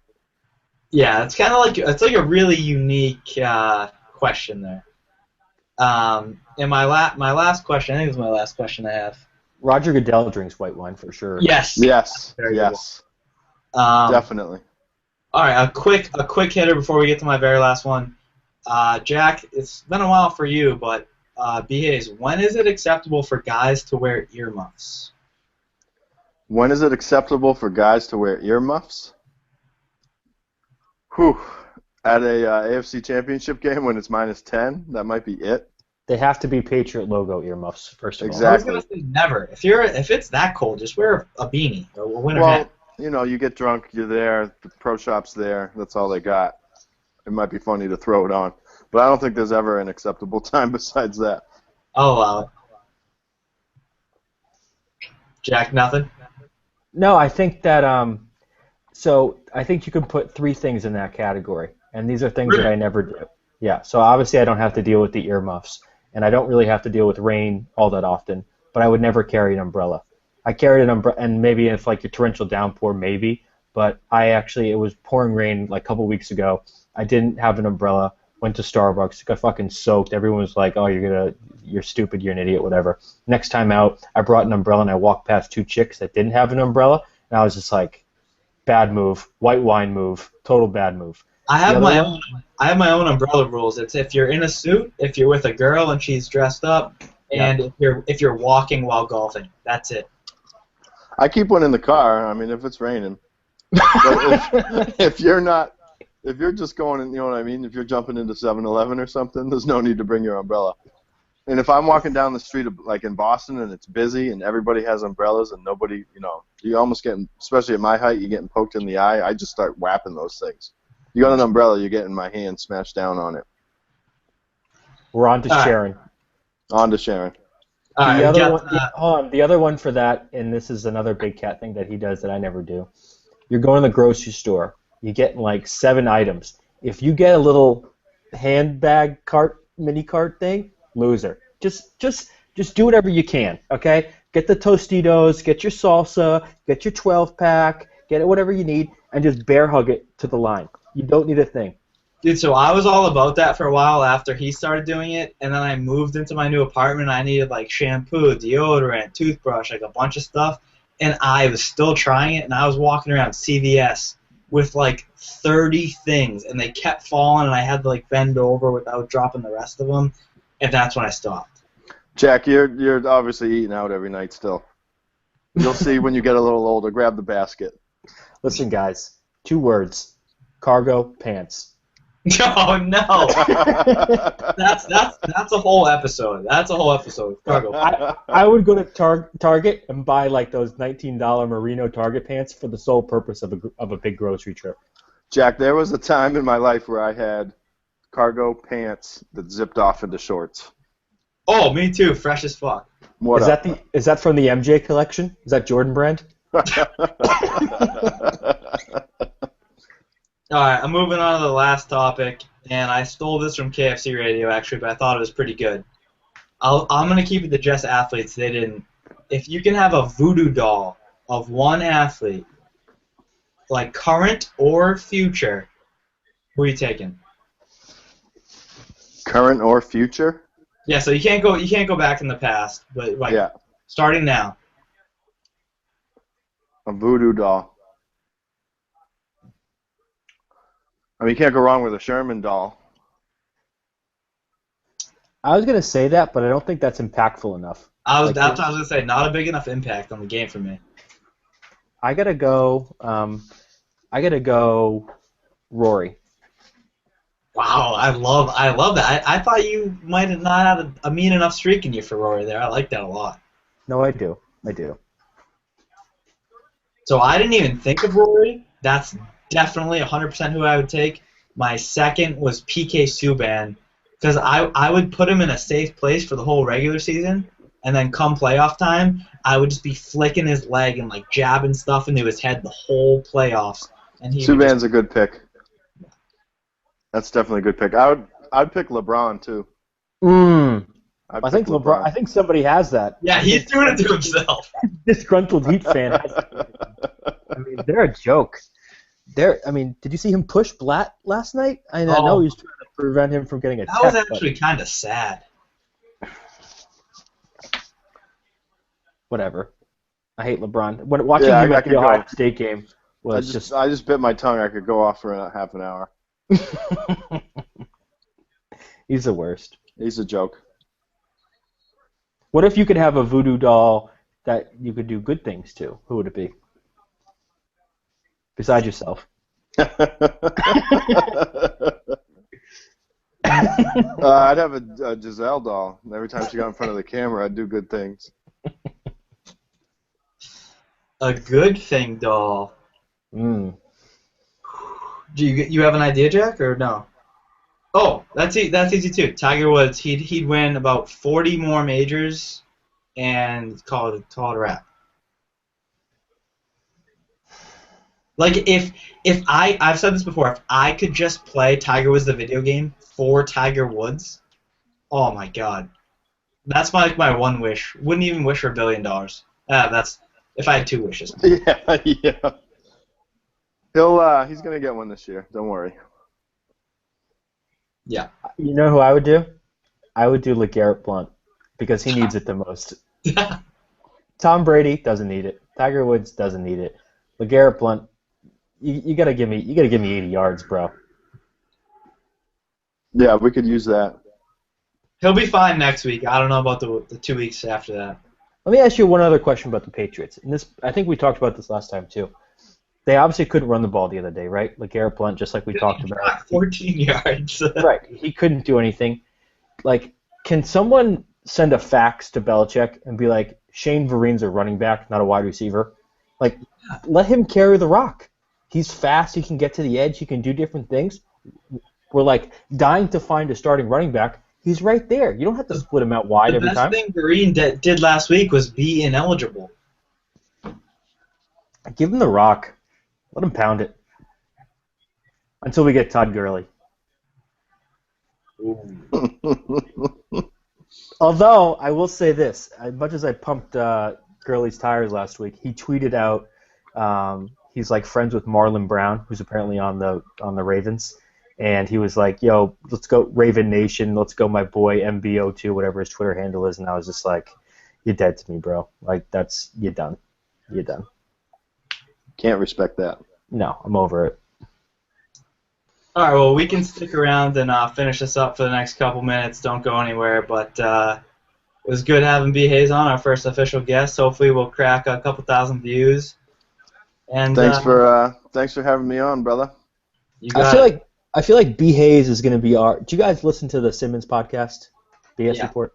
Yeah, it's kind of like a really unique question there. And my last question, I think it's my last question I have. Roger Goodell drinks white wine for sure. Yes. Yes. Very yes. Definitely. All right, a quick hitter before we get to my very last one. Jack, it's been a while for you, but B-Hayes, when is it acceptable for guys to wear earmuffs? When is it acceptable for guys to wear earmuffs? Whew. At a AFC Championship game when it's -10, that might be it. They have to be Patriot logo earmuffs, first of all. Exactly. I was going to say never. If it's that cold, just wear a beanie or a winter hat. You get drunk, you're there, the pro shop's there, that's all they got. It might be funny to throw it on. But I don't think there's ever an acceptable time besides that. I'll allow it. Jack, nothing? No, I think that so I think you can put three things in that category, and these are things that Really? I never do. Yeah, so obviously I don't have to deal with the earmuffs, and I don't really have to deal with rain all that often, but I would never carry an umbrella. I carried an umbrella, and maybe if like a torrential downpour, maybe, but it was pouring rain like a couple weeks ago. I didn't have an umbrella, went to Starbucks, got fucking soaked. Everyone was like, oh, you're stupid, you're an idiot, whatever. Next time out, I brought an umbrella, and I walked past two chicks that didn't have an umbrella, and I was just like, bad move, white wine move, total bad move. I The have other my one, own. I have my own umbrella rules. It's if you're in a suit, if you're with a girl and she's dressed up, yeah. and if you're walking while golfing. That's it. I keep one in the car. I mean, if it's raining. But if you're not, if you're just going, you know what I mean? If you're jumping into 7-Eleven or something, there's no need to bring your umbrella. And if I'm walking down the street, like in Boston, and it's busy and everybody has umbrellas and nobody, you almost getting, especially at my height, you're getting poked in the eye. I just start whapping those things. You got an umbrella, you're getting my hand smashed down on it. We're on to All right. Sharon. On to Sharon. All right, The we other got, one, hold on, the other one for that, and this is another big cat thing that he does that I never do. You're going to the grocery store. You're getting like 7 items. If you get a little handbag cart, mini cart thing, loser. Just do whatever you can, okay? Get the Tostitos, get your salsa, get your 12-pack, get it whatever you need, and just bear hug it to the line. You don't need a thing. Dude, so I was all about that for a while after he started doing it, and then I moved into my new apartment. And I needed like shampoo, deodorant, toothbrush, like a bunch of stuff, and I was still trying it. And I was walking around CVS with like 30 things, and they kept falling, and I had to like bend over without dropping the rest of them, and that's when I stopped. Jack, you're obviously eating out every night still. You'll see when you get a little older. Grab the basket. Listen, guys, 2 words: cargo pants. Oh no! That's a whole episode. That's a whole episode. Cargo. I would go to Target and buy like those $19 merino Target pants for the sole purpose of a big grocery trip. Jack, there was a time in my life where I had cargo pants that zipped off into shorts. Oh, me too. Fresh as fuck. What Is up? that from the MJ collection? Is that Jordan brand? All right, I'm moving on to the last topic, and I stole this from KFC Radio actually, but I thought it was pretty good. I'm gonna keep it to just athletes. They didn't. If you can have a voodoo doll of one athlete, like current or future, who are you taking? Current or future? Yeah, so you can't go back in the past, but like Yeah. starting now. A voodoo doll. I mean, you can't go wrong with a Sherman doll. I was gonna say that, but I don't think that's impactful enough. That's what I was gonna say. Not a big enough impact on the game for me. I gotta go. Rory. Wow, I love that. I thought you might have not had a mean enough streak in you for Rory there. I like that a lot. No, I do. So I didn't even think of Rory. That's definitely 100% who I would take. My second was PK Subban, because I would put him in a safe place for the whole regular season, and then come playoff time, I would just be flicking his leg and like jabbing stuff into his head the whole playoffs. And Subban's a good pick. That's definitely a good pick. I'd pick LeBron too. I think LeBron. I think somebody has that. Yeah, he's doing it to himself. Disgruntled Heat fan has it. I mean, they're a joke. Did you see him push Blatt last night? I know he was trying to prevent him from getting a That was actually kind of sad. Whatever. I hate LeBron. Watching him at the Ohio State game was I just bit my tongue. I could go off for half an hour. He's the worst. He's a joke. What if you could have a voodoo doll that you could do good things to? Who would it be? Besides yourself. I'd have a Giselle doll. Every time she got in front of the camera, I'd do good things. A good thing doll. Mm. Do you have an idea, Jack, or no? Oh, that's easy too. Tiger Woods, he'd win about 40 more majors, and call it a wrap. Like if I've said this before, if I could just play Tiger Woods the video game for Tiger Woods, oh my god, that's my one wish. Wouldn't even wish for $1 billion. That's if I had 2 wishes. Yeah. He's gonna get one this year. Don't worry. Yeah. You know who I would do? I would do LeGarrette Blount because he needs it the most. Tom Brady doesn't need it. Tiger Woods doesn't need it. LeGarrette Blount, you gotta give me 80 yards, bro. Yeah, we could use that. He'll be fine next week. I don't know about the 2 weeks after that. Let me ask you one other question about the Patriots. And this, I think we talked about this last time too. They obviously couldn't run the ball the other day, right? LeGarrette Blount, just like we talked about. 14 yards. Right. He couldn't do anything. Like, can someone send a fax to Belichick and be like, Shane Vereen's a running back, not a wide receiver? Like, let him carry the rock. He's fast. He can get to the edge. He can do different things. We're, like, dying to find a starting running back. He's right there. You don't have to split him out wide every time. The best thing Vereen did last week was be ineligible. Give him the rock. Let him pound it. Until we get Todd Gurley. Although, I will say this. As much as I pumped Gurley's tires last week, he tweeted out he's like friends with Marlon Brown, who's apparently on the Ravens. And he was like, yo, let's go Raven Nation. Let's go my boy MBO2, whatever his Twitter handle is. And I was just like, you're dead to me, bro. Like, you're done. You're done. Can't respect that. No, I'm over it. All right, well, we can stick around and finish this up for the next couple minutes. Don't go anywhere. But it was good having B. Hayes on, our first official guest. Hopefully we'll crack a couple thousand views. And thanks for having me on, brother. I feel like B. Hayes is going to be our... Do you guys listen to the Simmons podcast? BS Report?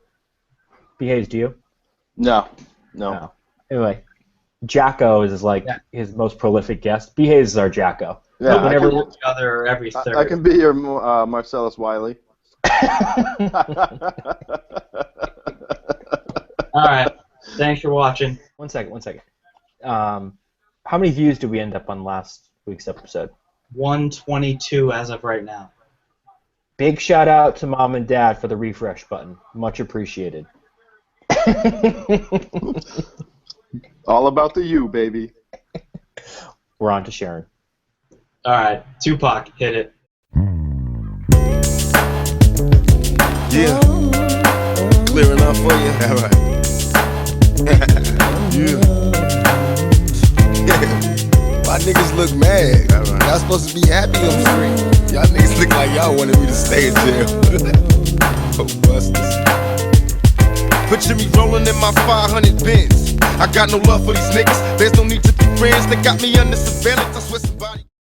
B. Hayes, do you? No. Anyway, Jacko is like his most prolific guest. B. Hayes is our Jacko. Yeah, whenever we're together every third. I can be your Marcellus Wiley. All right. Thanks for watching. One second. How many views did we end up on last week's episode? 122 as of right now. Big shout out to Mom and Dad for the refresh button. Much appreciated. All about the you, baby. We're on to Sharon. All right, Tupac, hit it. Yeah. Clear enough for you? All right. My niggas look mad. Y'all supposed to be happy on the street. Y'all niggas look like y'all wanted me to stay in jail. Oh, busters. Picture me rolling in my 500 Benz. I got no love for these niggas. There's no need to be friends. They got me under surveillance. I swear somebody.